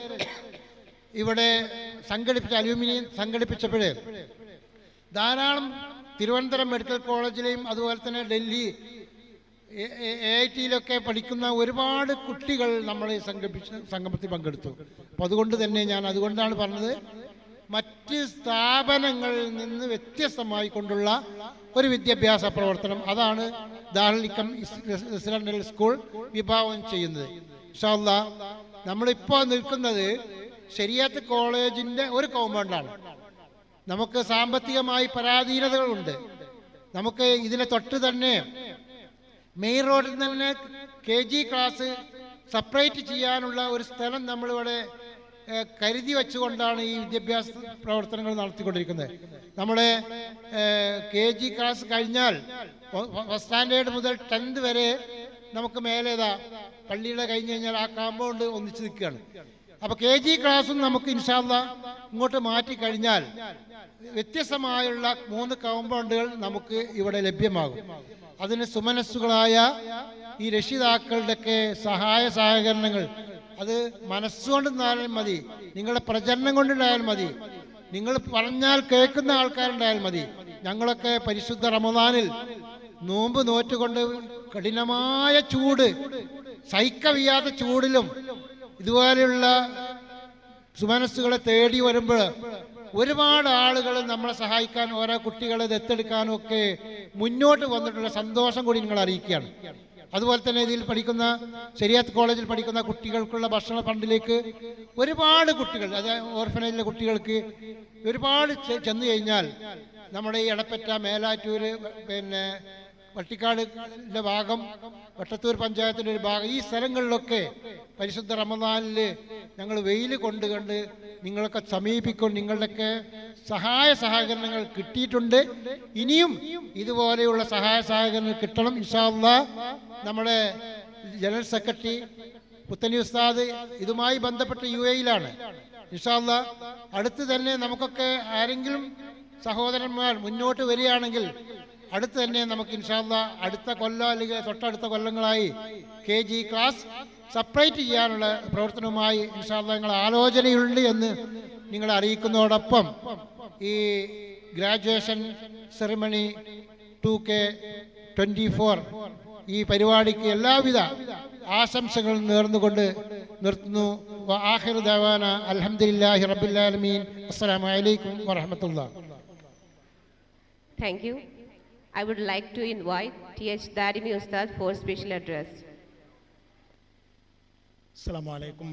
ഇവിടെ അലൂമിനിയം സംഘടിപ്പിച്ചപ്പോൾ ധാരാളം തിരുവനന്തപുരം മെഡിക്കൽ കോളേജിലെയും അതുപോലെ തന്നെ ഡൽഹി AIT-യിലൊക്കെ പഠിക്കുന്ന ഒരുപാട് കുട്ടികൾ നമ്മൾ സംഗമത്തിൽ പങ്കെടുത്തു. അപ്പോൾ അതുകൊണ്ട് തന്നെ അതുകൊണ്ടാണ് പറഞ്ഞത്, മറ്റ് സ്ഥാപനങ്ങളിൽ നിന്ന് വ്യത്യസ്തമായി കൊണ്ടുള്ള ഒരു വിദ്യാഭ്യാസ പ്രവർത്തനം, അതാണ് ദാറുൽ ഹിക്മ റെസിഡൻഷ്യൽ സ്കൂൾ വിഭാവനം ചെയ്യുന്നത്. ഇൻഷാ അല്ലാഹ് നമ്മളിപ്പോൾ നിൽക്കുന്നത് ശരിയത്ത് കോളേജിൻ്റെ ഒരു കോമ്പൗണ്ടാണ്. നമുക്ക് സാമ്പത്തികമായി പരാധീനതകളുണ്ട്. നമുക്ക് ഇതിനെ തൊട്ട് തന്നെ മെയിൻ റോഡിൽ തന്നെ KG ക്ലാസ് സെപ്പറേറ്റ് ചെയ്യാനുള്ള ഒരു സ്ഥലം നമ്മളിവിടെ കരുതി വെച്ചുകൊണ്ടാണ് ഈ വിദ്യാഭ്യാസ പ്രവർത്തനങ്ങൾ നടത്തിക്കൊണ്ടിരിക്കുന്നത്. നമ്മുടെ KG ക്ലാസ് കഴിഞ്ഞാൽ ഫസ്റ്റ് സ്റ്റാൻഡേർഡ് മുതൽ 10th വരെ നമുക്ക് മേലേതാ പള്ളിയുടെ കഴിഞ്ഞ് കഴിഞ്ഞാൽ ആ കാമ്പൗണ്ട് ഒന്നിച്ച് നിൽക്കുകയാണ്. അപ്പോൾ KG ക്ലാസ്സും നമുക്ക് ഇൻഷാ അല്ലാഹ് ഇങ്ങോട്ട് മാറ്റി കഴിഞ്ഞാൽ വ്യത്യസ്തമായുള്ള 3 കോമ്പൗണ്ടുകൾ നമുക്ക് ഇവിടെ ലഭ്യമാകും. അതിന് സുമനസ്സുകളായ ഈ രക്ഷിതാക്കളുടെയൊക്കെ സഹായ സഹകരണങ്ങൾ അത് മനസ്സുകൊണ്ടുണ്ടായാലും മതി, നിങ്ങളുടെ പ്രചരണം കൊണ്ടുണ്ടായാലും മതി, നിങ്ങൾ പറഞ്ഞാൽ കേൾക്കുന്ന ആൾക്കാരുണ്ടായാൽ മതി. ഞങ്ങളൊക്കെ പരിശുദ്ധ റമദാനിൽ നോമ്പ് നോറ്റുകൊണ്ട് കഠിനമായ ചൂട്, സഹിക്കവയ്യാത്ത ചൂടിലും ഇതുപോലെയുള്ള സുമനസ്സുകളെ തേടി വരുമ്പോൾ ഒരുപാട് ആളുകൾ നമ്മളെ സഹായിക്കാൻ, ഓരോ കുട്ടികളെ ദത്തെടുക്കാനും ഒക്കെ മുന്നോട്ട് വന്നിട്ടുള്ള സന്തോഷം കൂടി നിങ്ങൾ അറിയിക്കുകയാണ്. അതുപോലെ തന്നെ ഇതിൽ പഠിക്കുന്ന ശരിയാത്ത് കോളേജിൽ പഠിക്കുന്ന കുട്ടികൾക്കുള്ള ഭക്ഷണ ഫണ്ടിലേക്ക് ഒരുപാട് കുട്ടികൾ, അതായത് ഓർഫനേജിലെ കുട്ടികൾക്ക് ഒരുപാട് ചെന്ന് കഴിഞ്ഞാൽ നമ്മുടെ ഈ എടപ്പറ്റ, മേലാറ്റൂർ, പിന്നെ വട്ടിക്കാടിൻ്റെ ഭാഗം, വട്ടത്തൂർ പഞ്ചായത്തിൻ്റെ ഒരു ഭാഗം, ഈ സ്ഥലങ്ങളിലൊക്കെ പരിശുദ്ധ റമദാനിൽ ഞങ്ങൾ വെയിൽ കണ്ട് നിങ്ങളൊക്കെ സമീപിക്കും. നിങ്ങളുടെയൊക്കെ സഹായ സഹകരണങ്ങൾ കിട്ടിയിട്ടുണ്ട്. ഇനിയും ഇതുപോലെയുള്ള സഹായ സഹകരണങ്ങൾ കിട്ടണം. ഇൻഷാ അല്ലാഹ് നമ്മുടെ ജനറൽ സെക്രട്ടറി പുത്തനി ഉസ്താദ് ഇതുമായി ബന്ധപ്പെട്ട് UAE-യിലാണ്. ഇൻഷാ അല്ലാഹ് അടുത്ത് തന്നെ നമുക്കൊക്കെ ആരെങ്കിലും സഹോദരന്മാർ മുന്നോട്ട് വരികയാണെങ്കിൽ അടുത്ത് തന്നെ നമുക്ക് ഇൻഷാ അല്ലാഹ് അടുത്ത കൊല്ലം അല്ലെങ്കിൽ തൊട്ടടുത്ത കൊല്ലങ്ങളായി KG ക്ലാസ് സെപ്പറേറ്റ് ചെയ്യാനുള്ള പ്രവർത്തനവുമായി ഇൻഷാ അല്ലാഹ് ഞങ്ങൾ ആലോചനയുണ്ട് എന്ന് നിങ്ങളെ അറിയിക്കുന്നതോടൊപ്പം ഈ ഗ്രാജുവേഷൻ സെറിമണി 2K24 ഈ പരിപാടിക്ക് എല്ലാവിധ ആശംസകളും നേർന്നുകൊണ്ട് നിർത്തുന്നു. ആഖിറു ദഅവാന അൽഹംദുലില്ലാഹി റബ്ബിൽ ആലമീൻ. അസ്സലാമു അലൈക്കും വറഹ്മത്തുള്ളാഹി. Thank you. I would like to invite TH Darimi Ustad for special address. അസ്സലാമു അലൈക്കും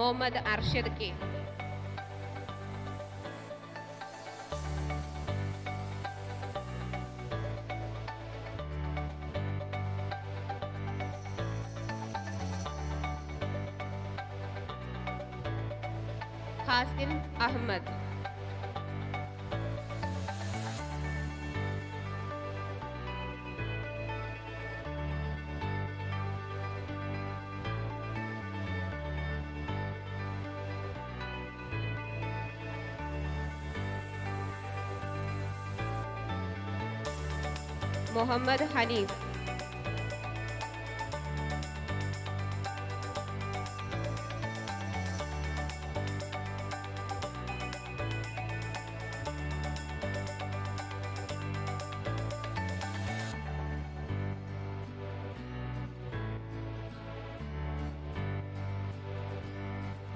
Mohammad Arshad K. Hasin Ahmad. Muhammad Hanif.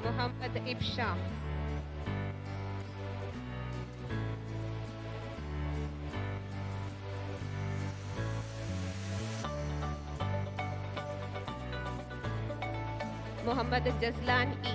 Muhammad Ibsham. Muhammad Jazlan E.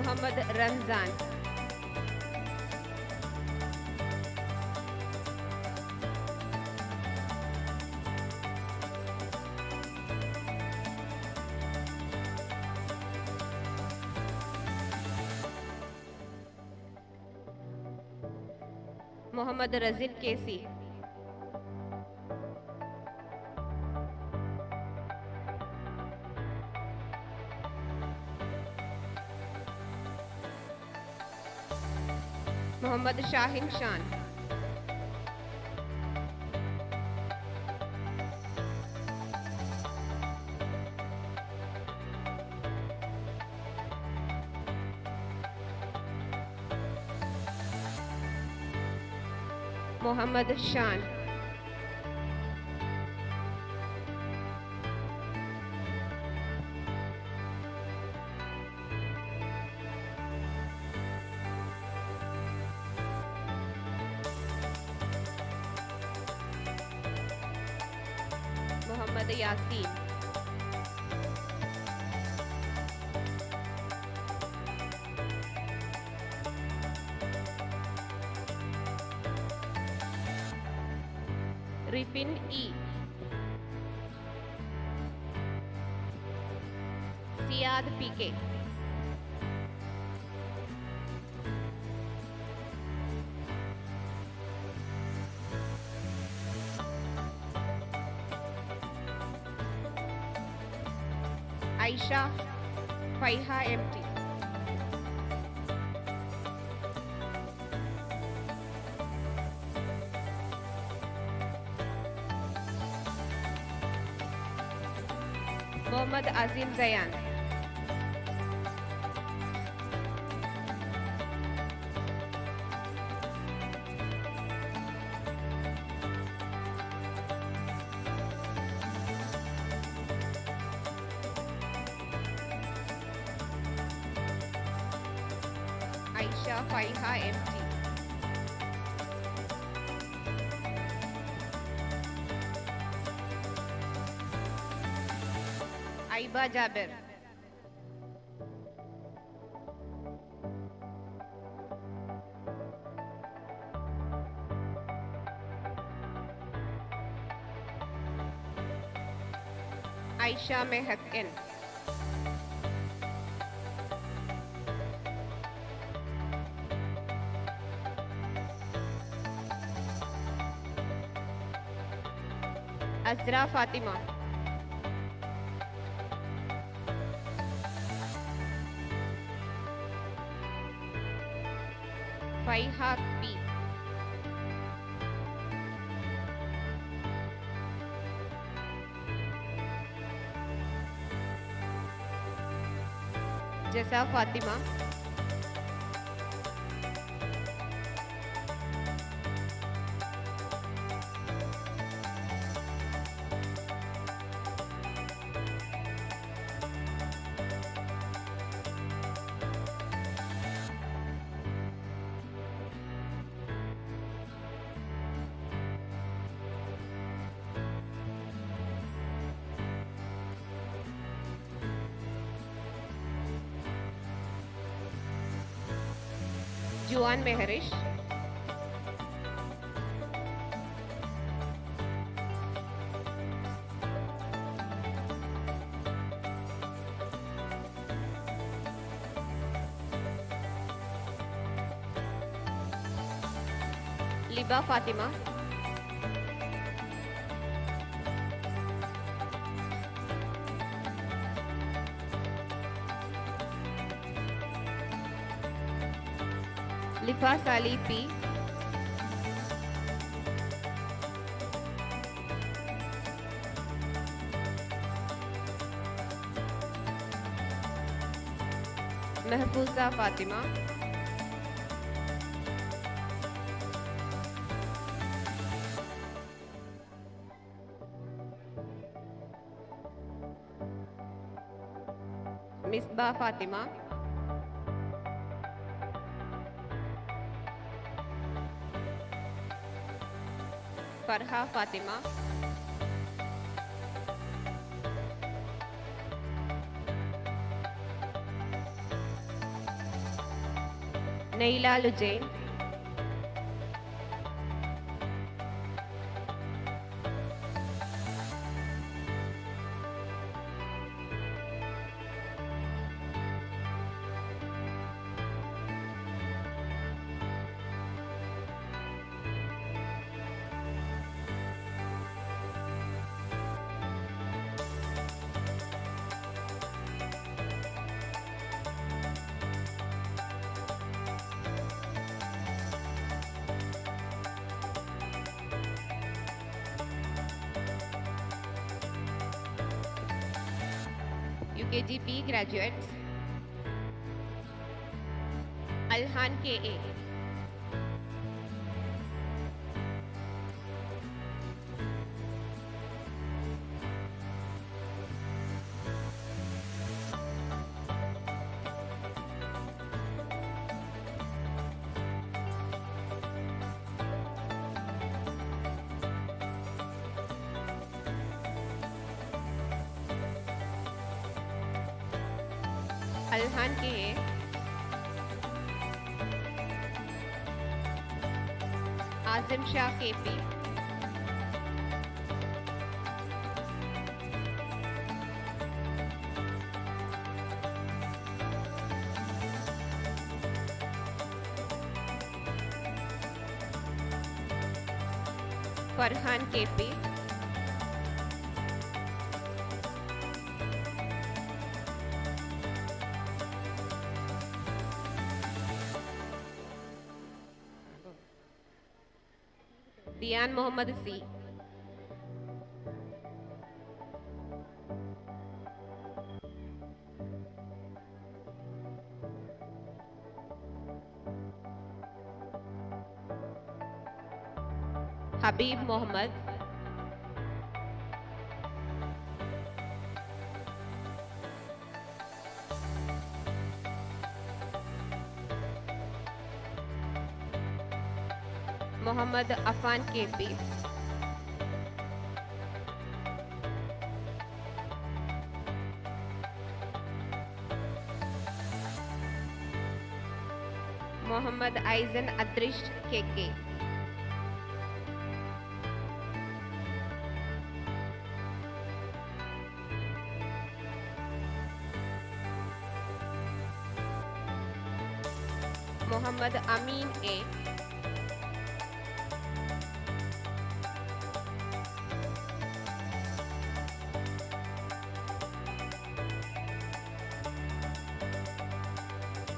Muhammad Ramzan. Muhammad Razin Kesi. Muhammad Shahin Shan. Muhammad Shan. Muhammad Yasin. Rifin E. Siad PK. Aisha Faiha MT. Muhammad Azim Zayan. Aisha Faiha MT. Aiba Jaber. Aisha Mehak N. Azra Fatima. Faiha P. Jasa Fatima. Juan Meherish, Liba Fatima, Lifa Sali P, Mehfooza Fatima, Misbah Fatima, Farha Fatima, Naila Lujain, UKGP graduates, Alhan KA, Alhan KA, Azim Shah KP, Farhan KP, Dian Muhammad C, Habib Mohammed, Muhammad Afan KP, Muhammad Aizan Adrish KK, Muhammad Amin A,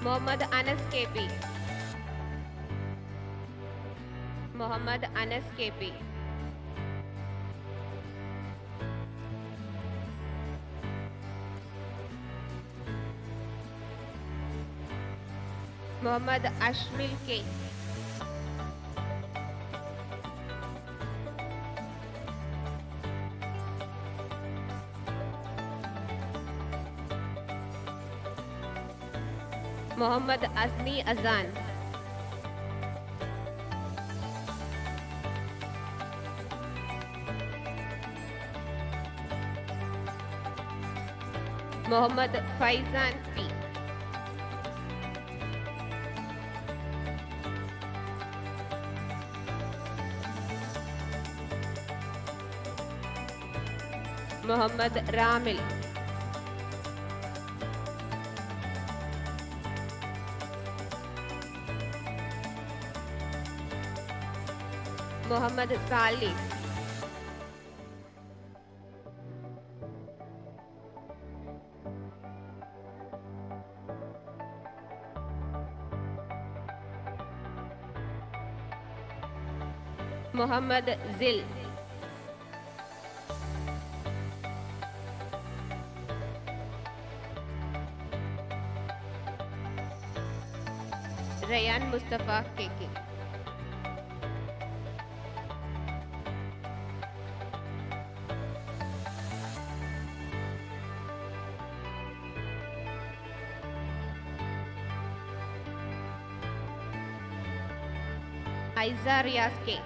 Muhammad Anas KP, Muhammad Anas KP, Muhammad Ashmil K, Muhammad Azni Azan, Muhammad Faizan P, Muhammad Ramil, Muhammad Sali, Muhammad Sil, Rayan Musthafa KK, Aisa Riyas K,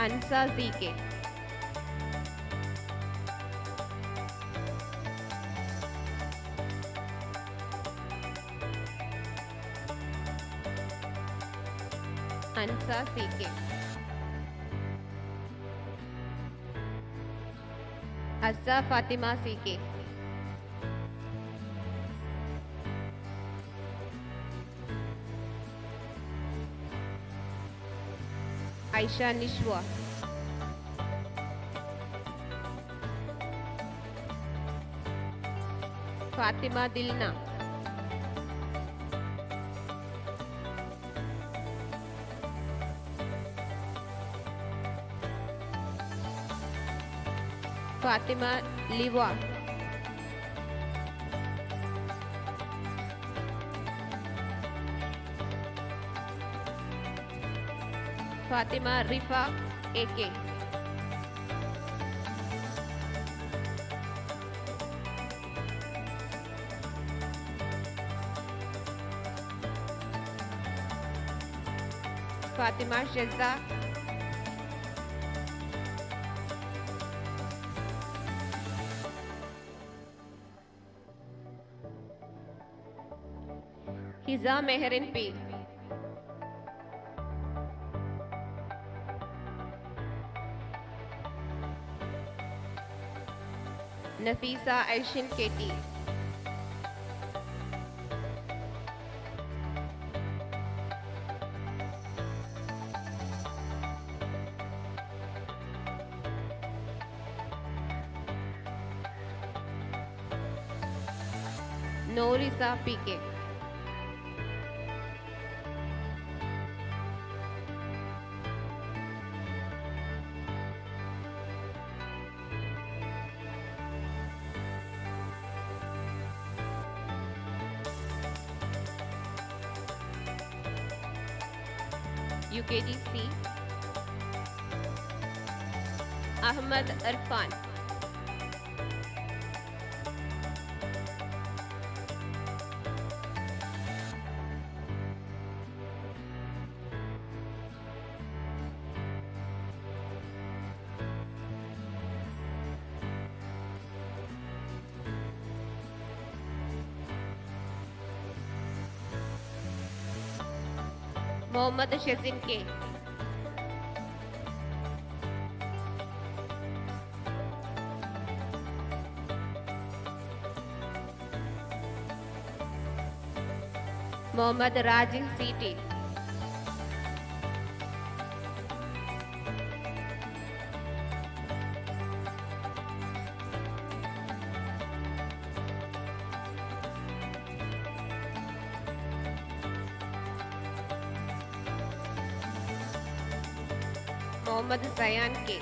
Ansa CK, Ansa CK, Asa Fathima CK, Aisha Nishwa, Fathima Dilna, Fathima Liva, Fathima Rifa AK, Fathima Shesa, Hisa Mehrin P, Nafeesa Aishin KT, Norisa PK, UKG C, Ahammed Irfan, Muhammad Shesin K, Muhammad Rajin CT, Muhammad Sayan K,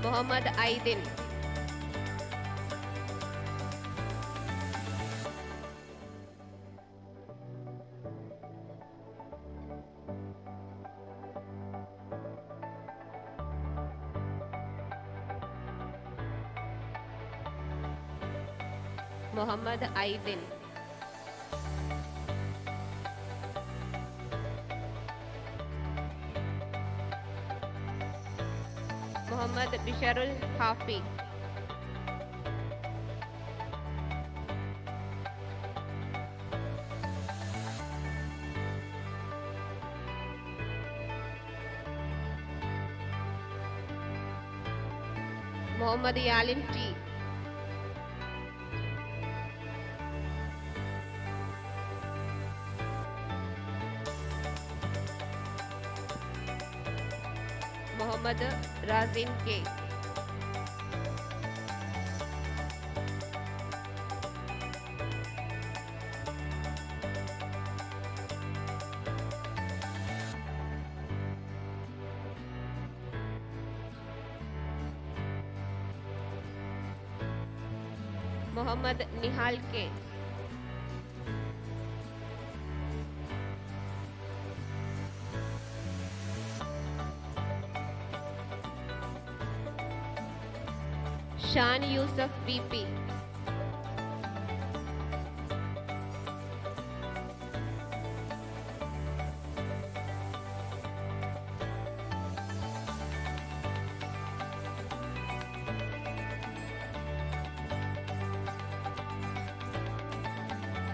Muhammad Aidin, Muhammad Aidin, Muhammad Bisharul Hafi, Muhammad Yalim T. Muhammad Razin K. Muhammad Nihal K. Shan Yusuf VP.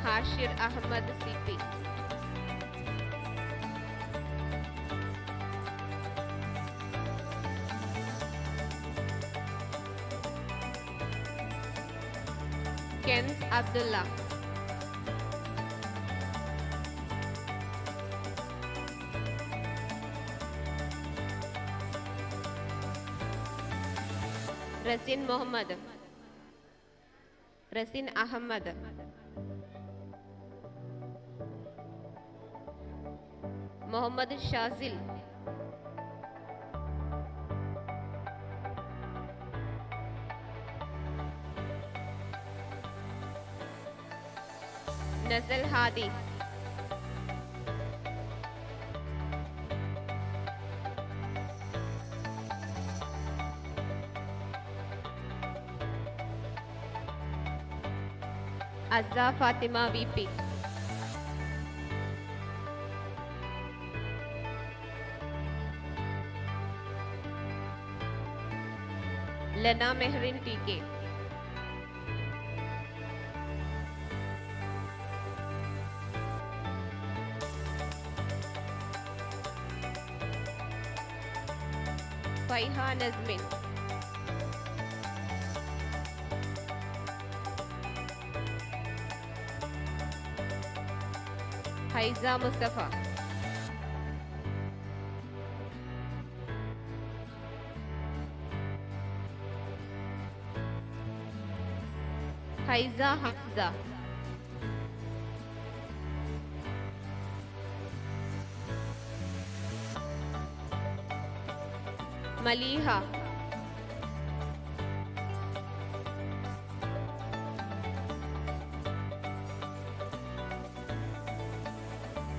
Hashir Ahmad CP. Kens Abdullah. Rasin Muhammad. Rasin Ahmad. Muhammad Shazil. Nazal Hadi. Azza Fatima VP. Lana Mehrin TK. Faiha Nazmin. Haiza Mustafa. Haiza Hamza. Maliha.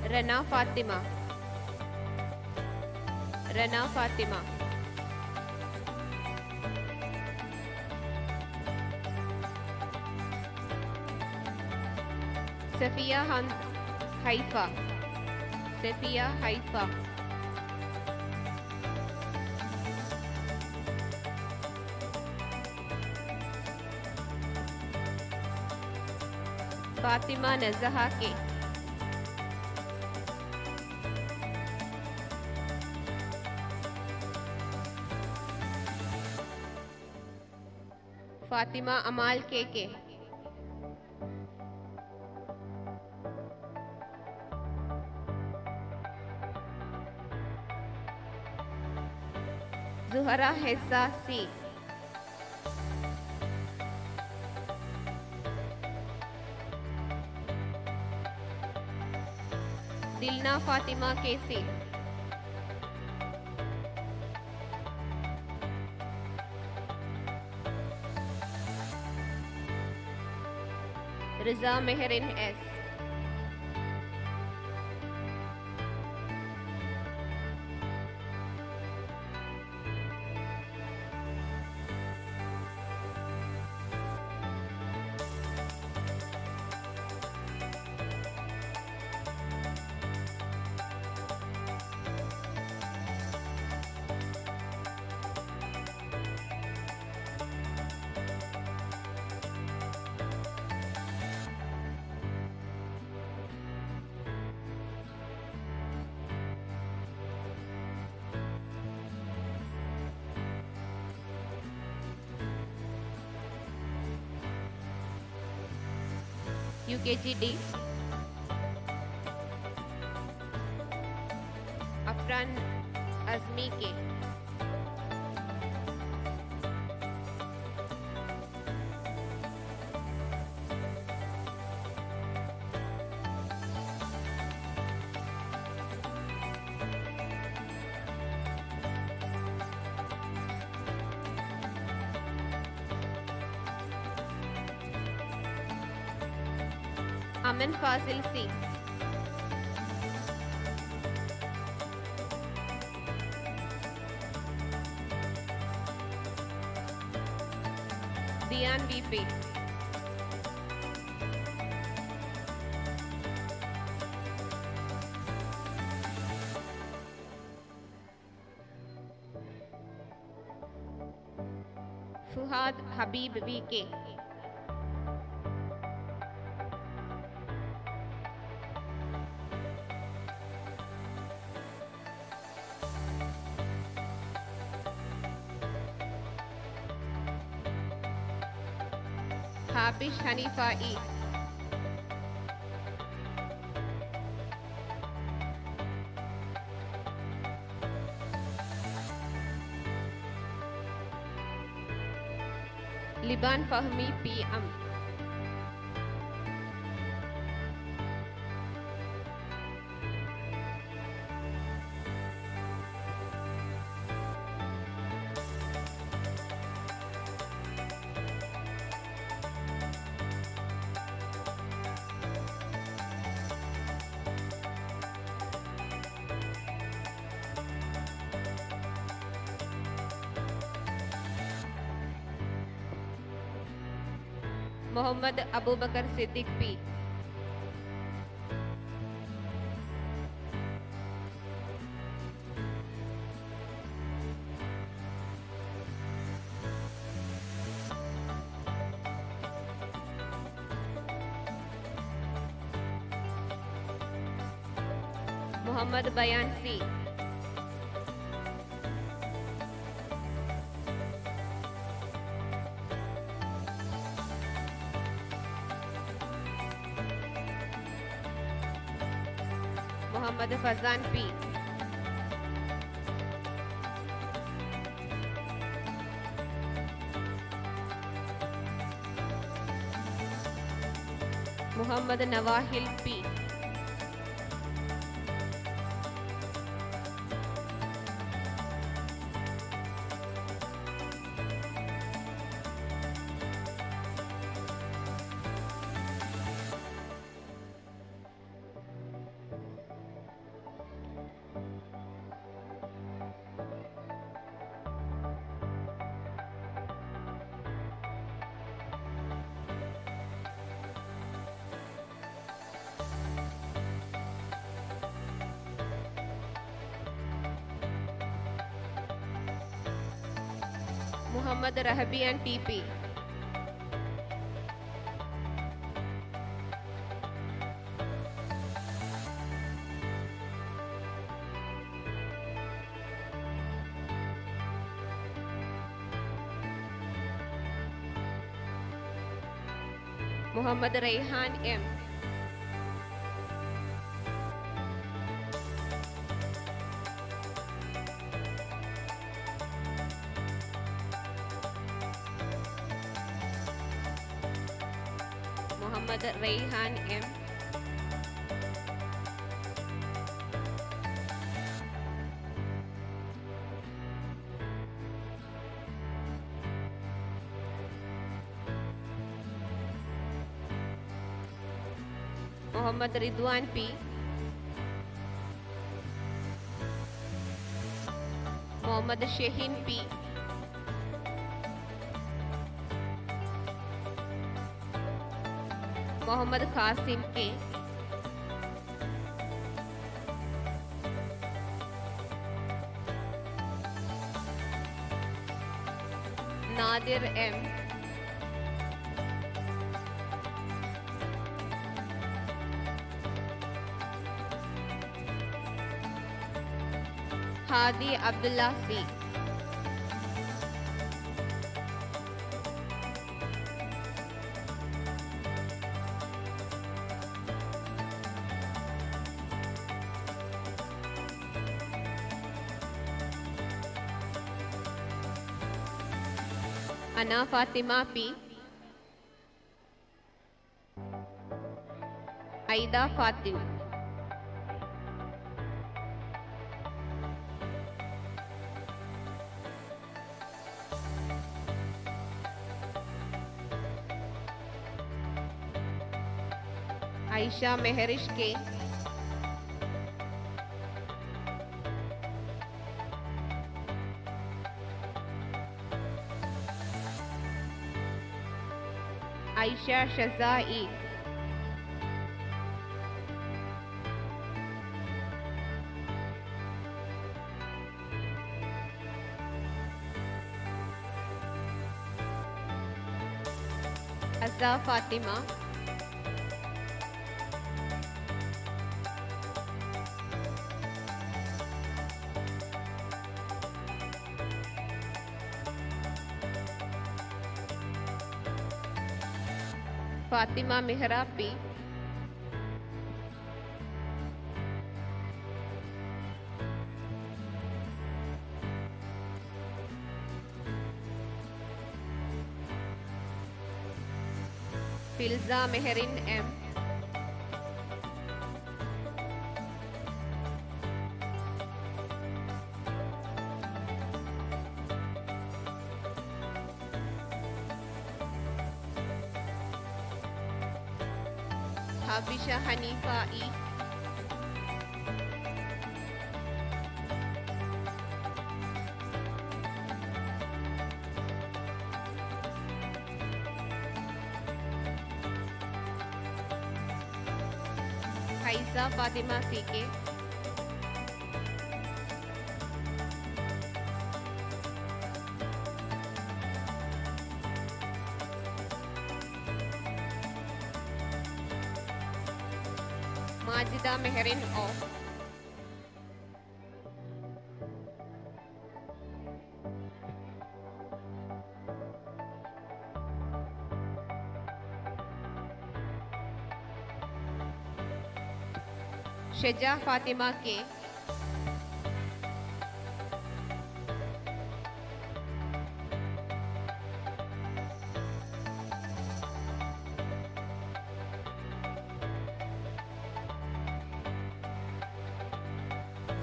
Rana Fatima. Rana Fatima. Safiya Haifa. Safiya Haifa. Fatima Nazaha K. Fatima Amal KK. Zuhara Hessa C. Dilna Fatima KC. Riza Meherin S. UKG D. Afran Azmi K. Aman Fazil C. Dian VP. Fuhad Habib VK. Hafiz Hanifa E. Liban Fahmi PM. Muhammad Abu Bakar Siddiq P. Muhammad Bayan C. Muhammad Fazan P. Muhammad Nawahil P. Muhammad Rahabian TP. Muhammad Raihan M. Muhammad Raihan M. Muhammad Ridwan P. Muhammad Shehin P. Muhammad Qasim K. Nadir M. Hadi Abdullah C. Ana Fatima P. Aida Fatim. Aisha Meherish K. Aisha Shazai. Azza Fatima. Fatima Mihra P. Filza Meherin M. Habisha Hanifa E. Haiza Fatima CK. Majida Meherin O. Sheja Fatima K.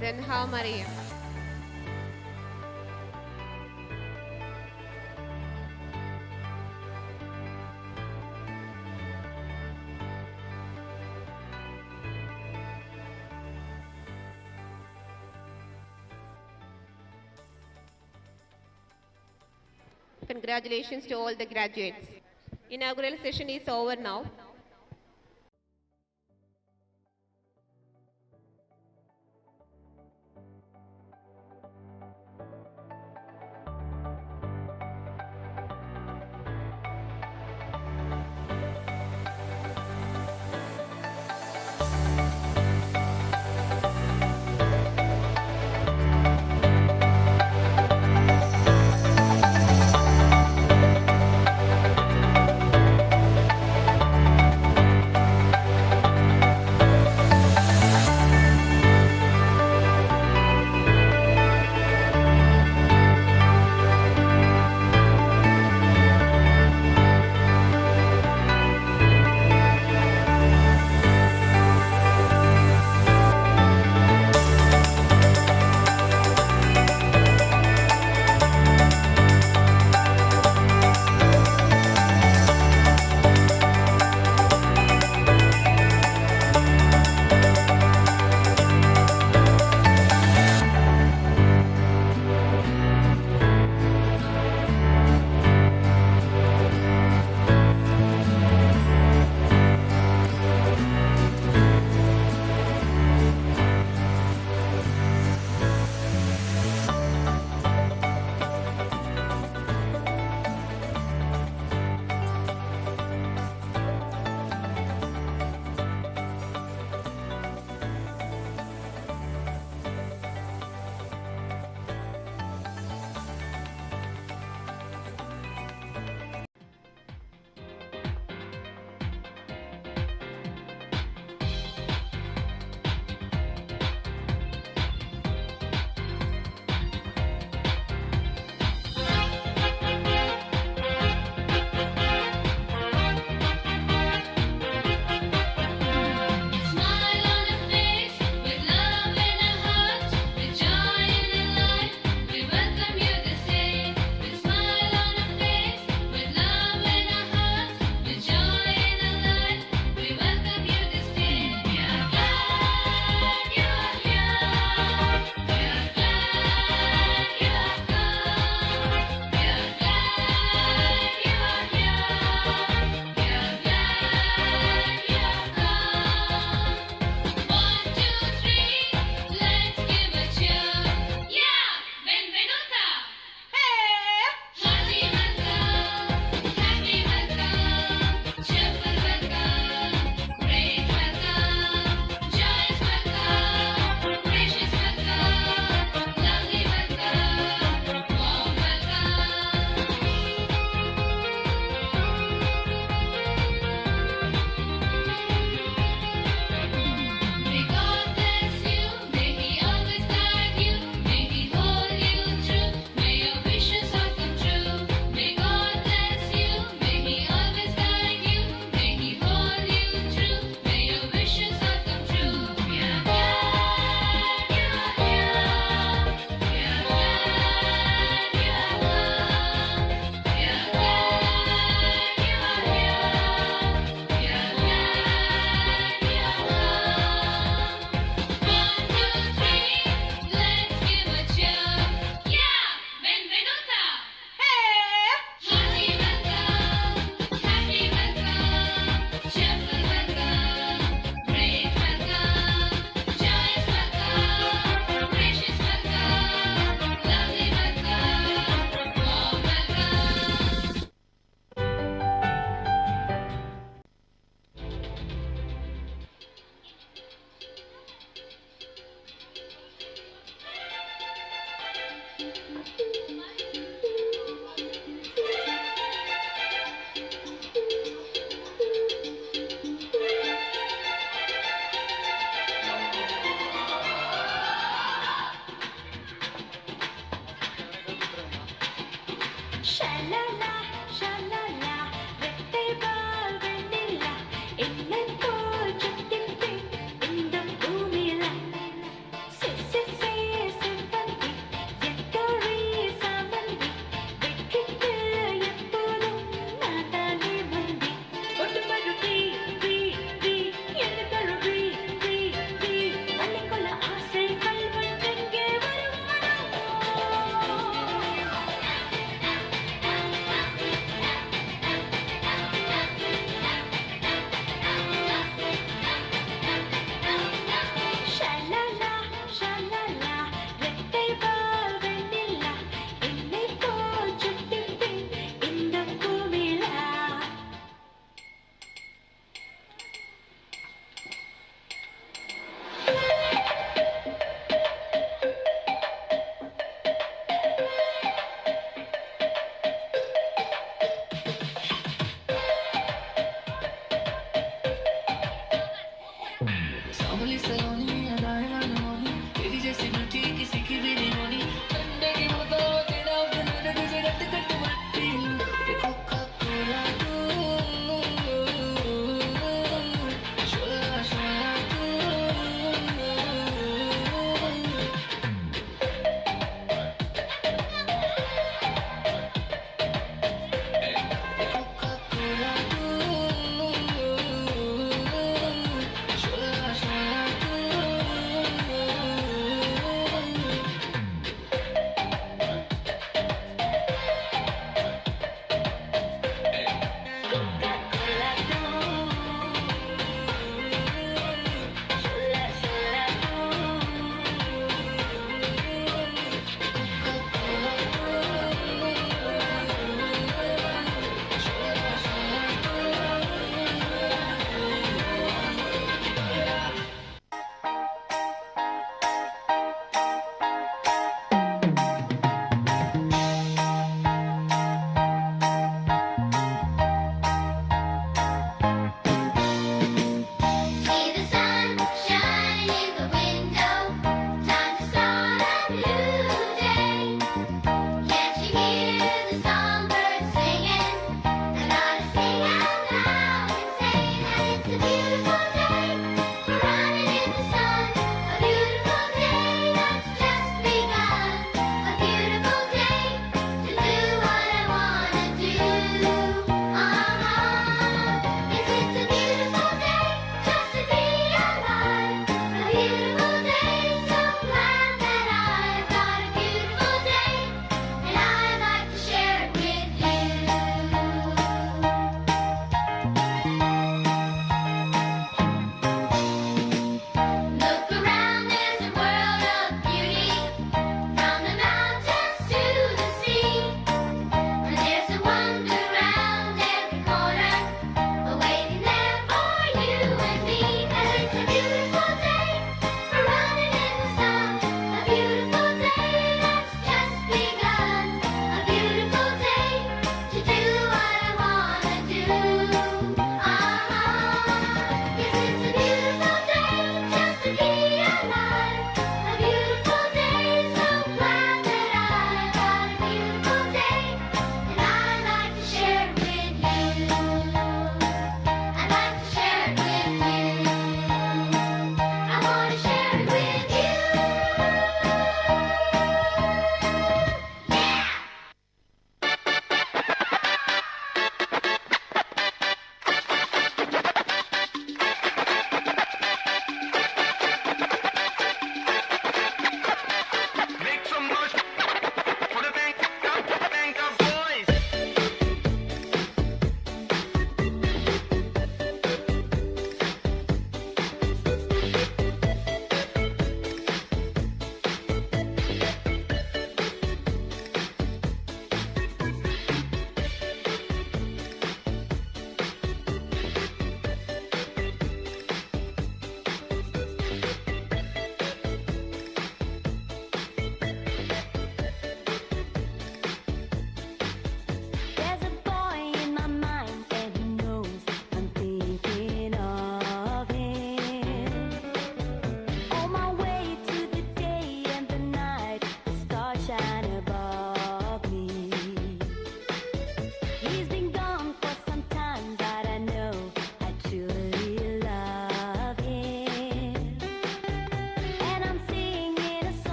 Zenha Maryam. Congratulations to all the graduates. Inaugural session is over now. ഷലല ഷലല വെട്ടേബാൽ വെണ്ണില എണ്ണൻ പോൽ ചുറ്റിപ്പി ഇന്ദം ഭൂമിയില CC Sevanthi എത്തോറി സാവന്തി വെക്കിട്ട് എപ്പോഴും നാട്ടാലെ മുന്തി ഒട്ടുമരു പ്രീ പ്രീ പ്രീ എഴുതരു പ്രീ പ്രീ പ്രീ അല്ലിക്കൊള്ള ആസൈ കൽവട്ടെങ്കെ വരും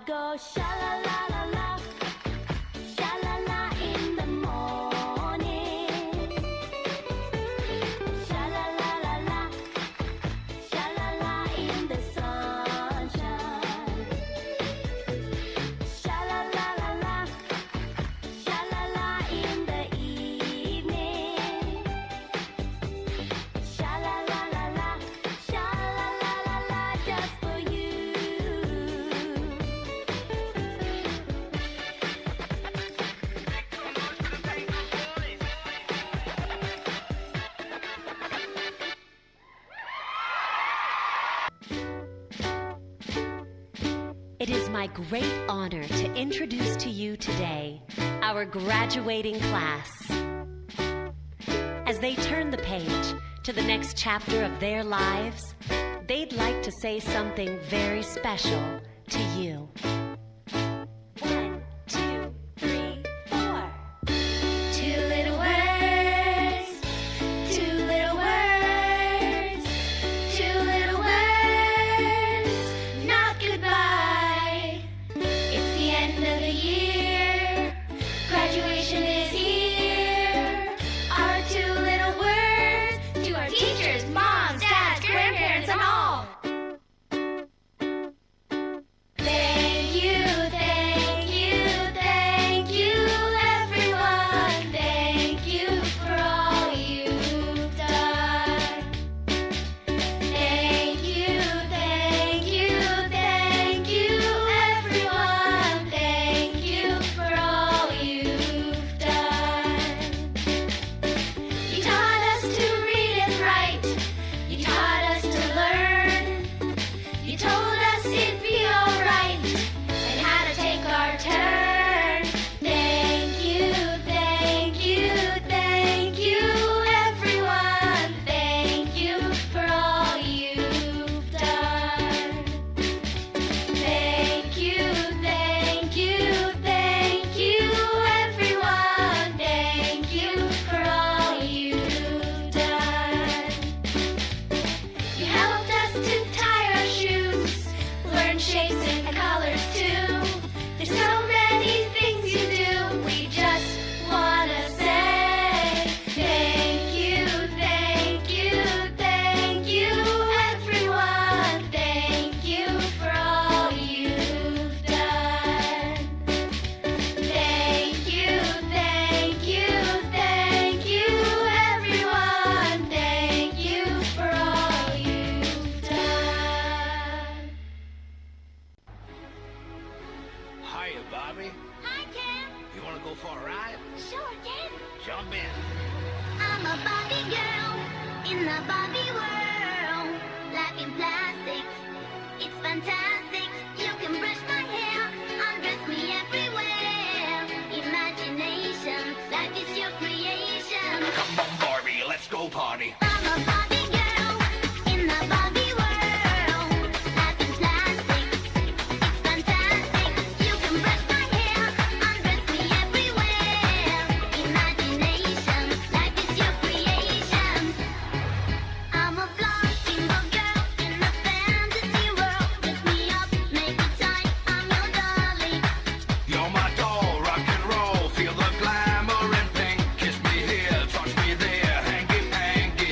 go sha la la la la, sha la la in the morning, sha la la la la, sha la la in the sunshine, sha la la la la, sha la la in the evening, sha la la la la, sha la la la la, just for you. It is my great honor to introduce to you today our graduating class. As they turn the page to the next chapter of their lives, they'd like to say something very special to you. 1, 2, 3, 4. Two little words, two little words, two little words, not goodbye. It's the end of the year, graduation is here. Our two little words to our teachers, moms, dads, grandparents, and all. Thank you, thank you, thank you, everyone. Thank you for all you've done. Thank you, thank you, thank you, everyone. Thank you for all you've done. You taught us to read and write. You taught us to learn. You told us it'd be alright and how to take our turn. Thank you, thank you, thank you, everyone. Thank you for all you've done. Thank you, thank you, thank you, everyone. Thank you for all you've done. You helped us to tie our shoes, learn shapes and colors too. There's so many things you do, we just wanna say thank you, thank you, thank you, everyone. Thank you for all you've done. Thank you, thank you, thank you, everyone. Thank you for all you've done. Hiya, Bobby. Hi, Ken. You want to go for a ride? Sure, Ken. Jump in. I'm a Barbie girl in the Barbie world. Life in plastic, it's fantastic. You can brush my hair, undress me everywhere. Imagination, life is your creation. Come on, Barbie, let's go party. I'm a Barbie girl in the Barbie world. Life in plastic, it's fantastic. You can brush my hair, undress me everywhere. Imagination, life is your creation. I'm a blonde single girl in a fantasy world. Dress me up, make it tight, I'm your darling. You're my doll, rock and roll. Feel the glamour and pink. Kiss me here, touch me there. Hanky panky.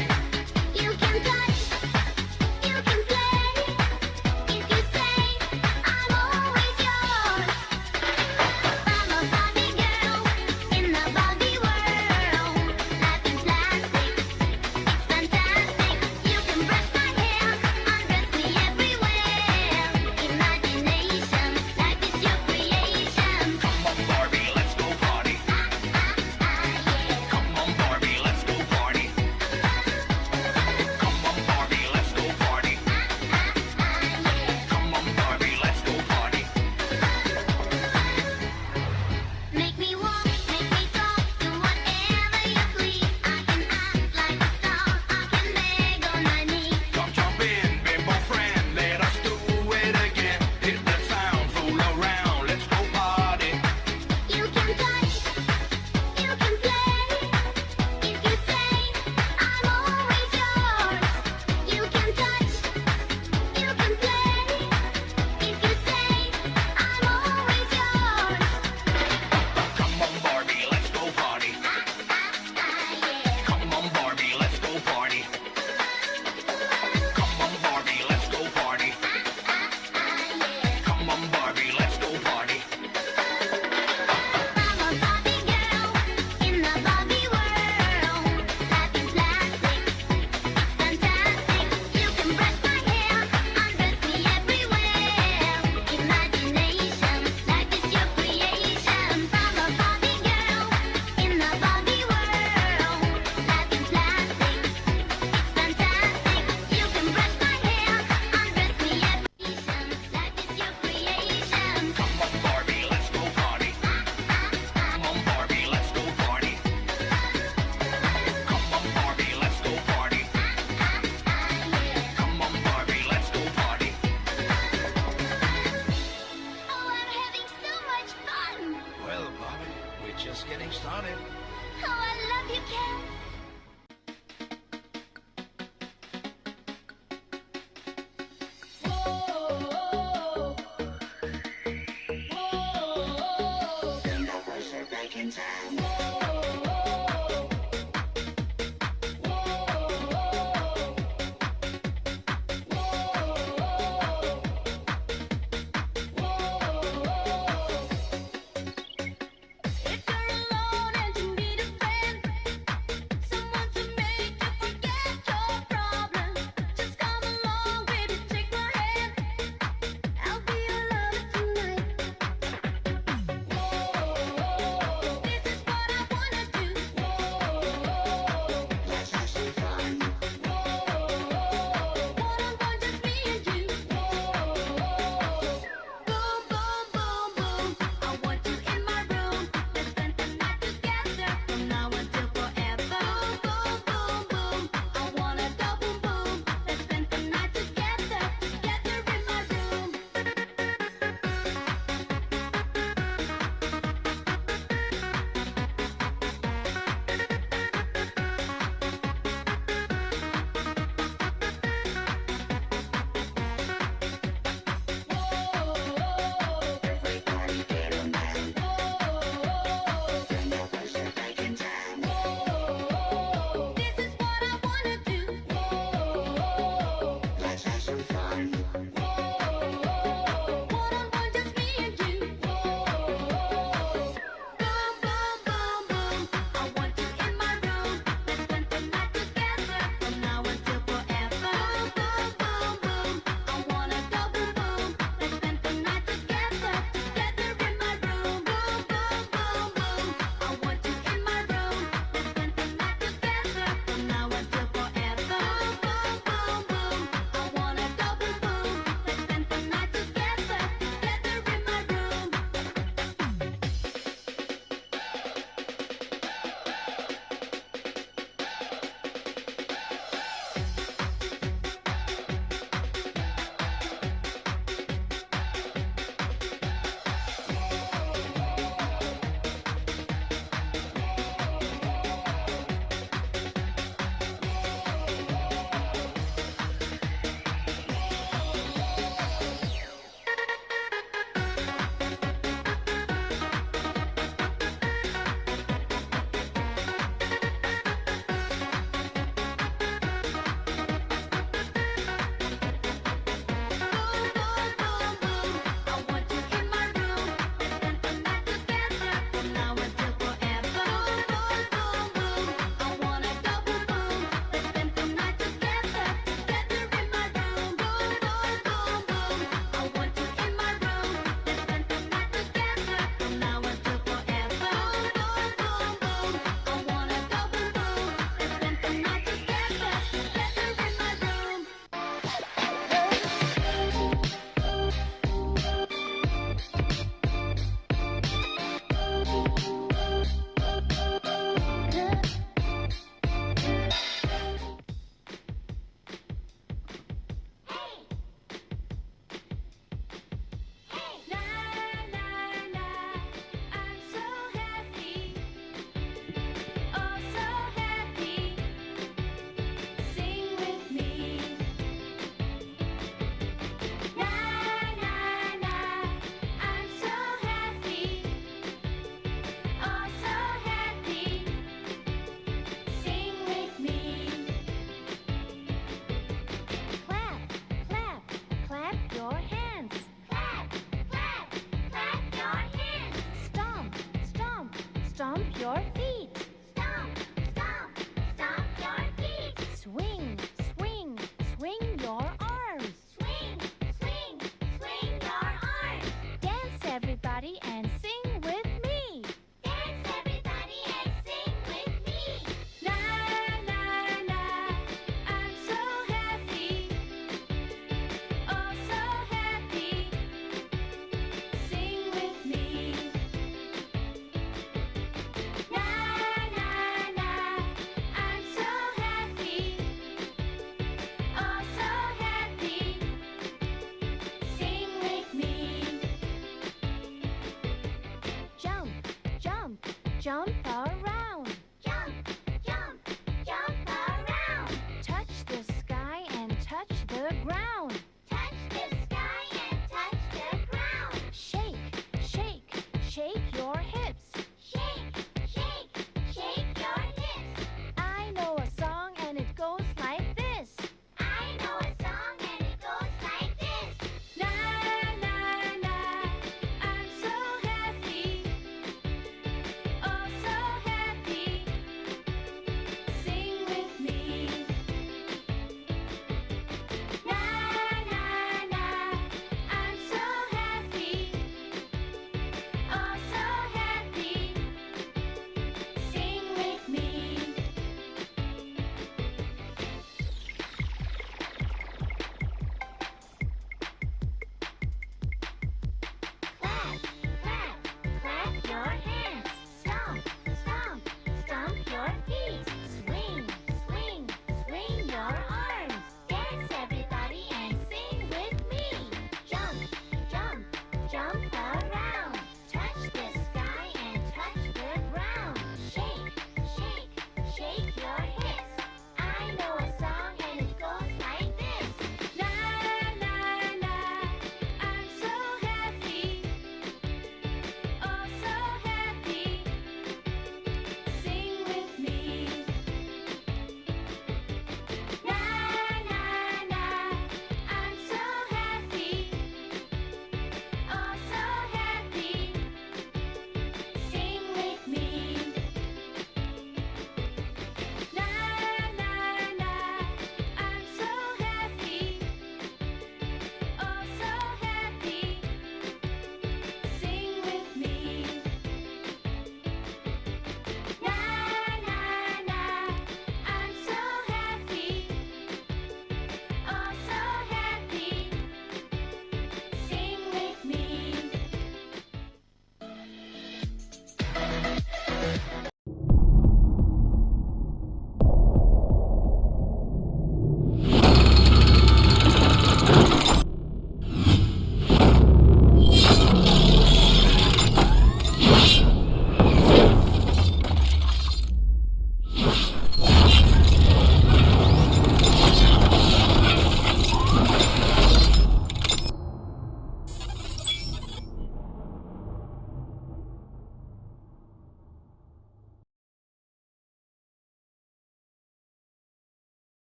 jump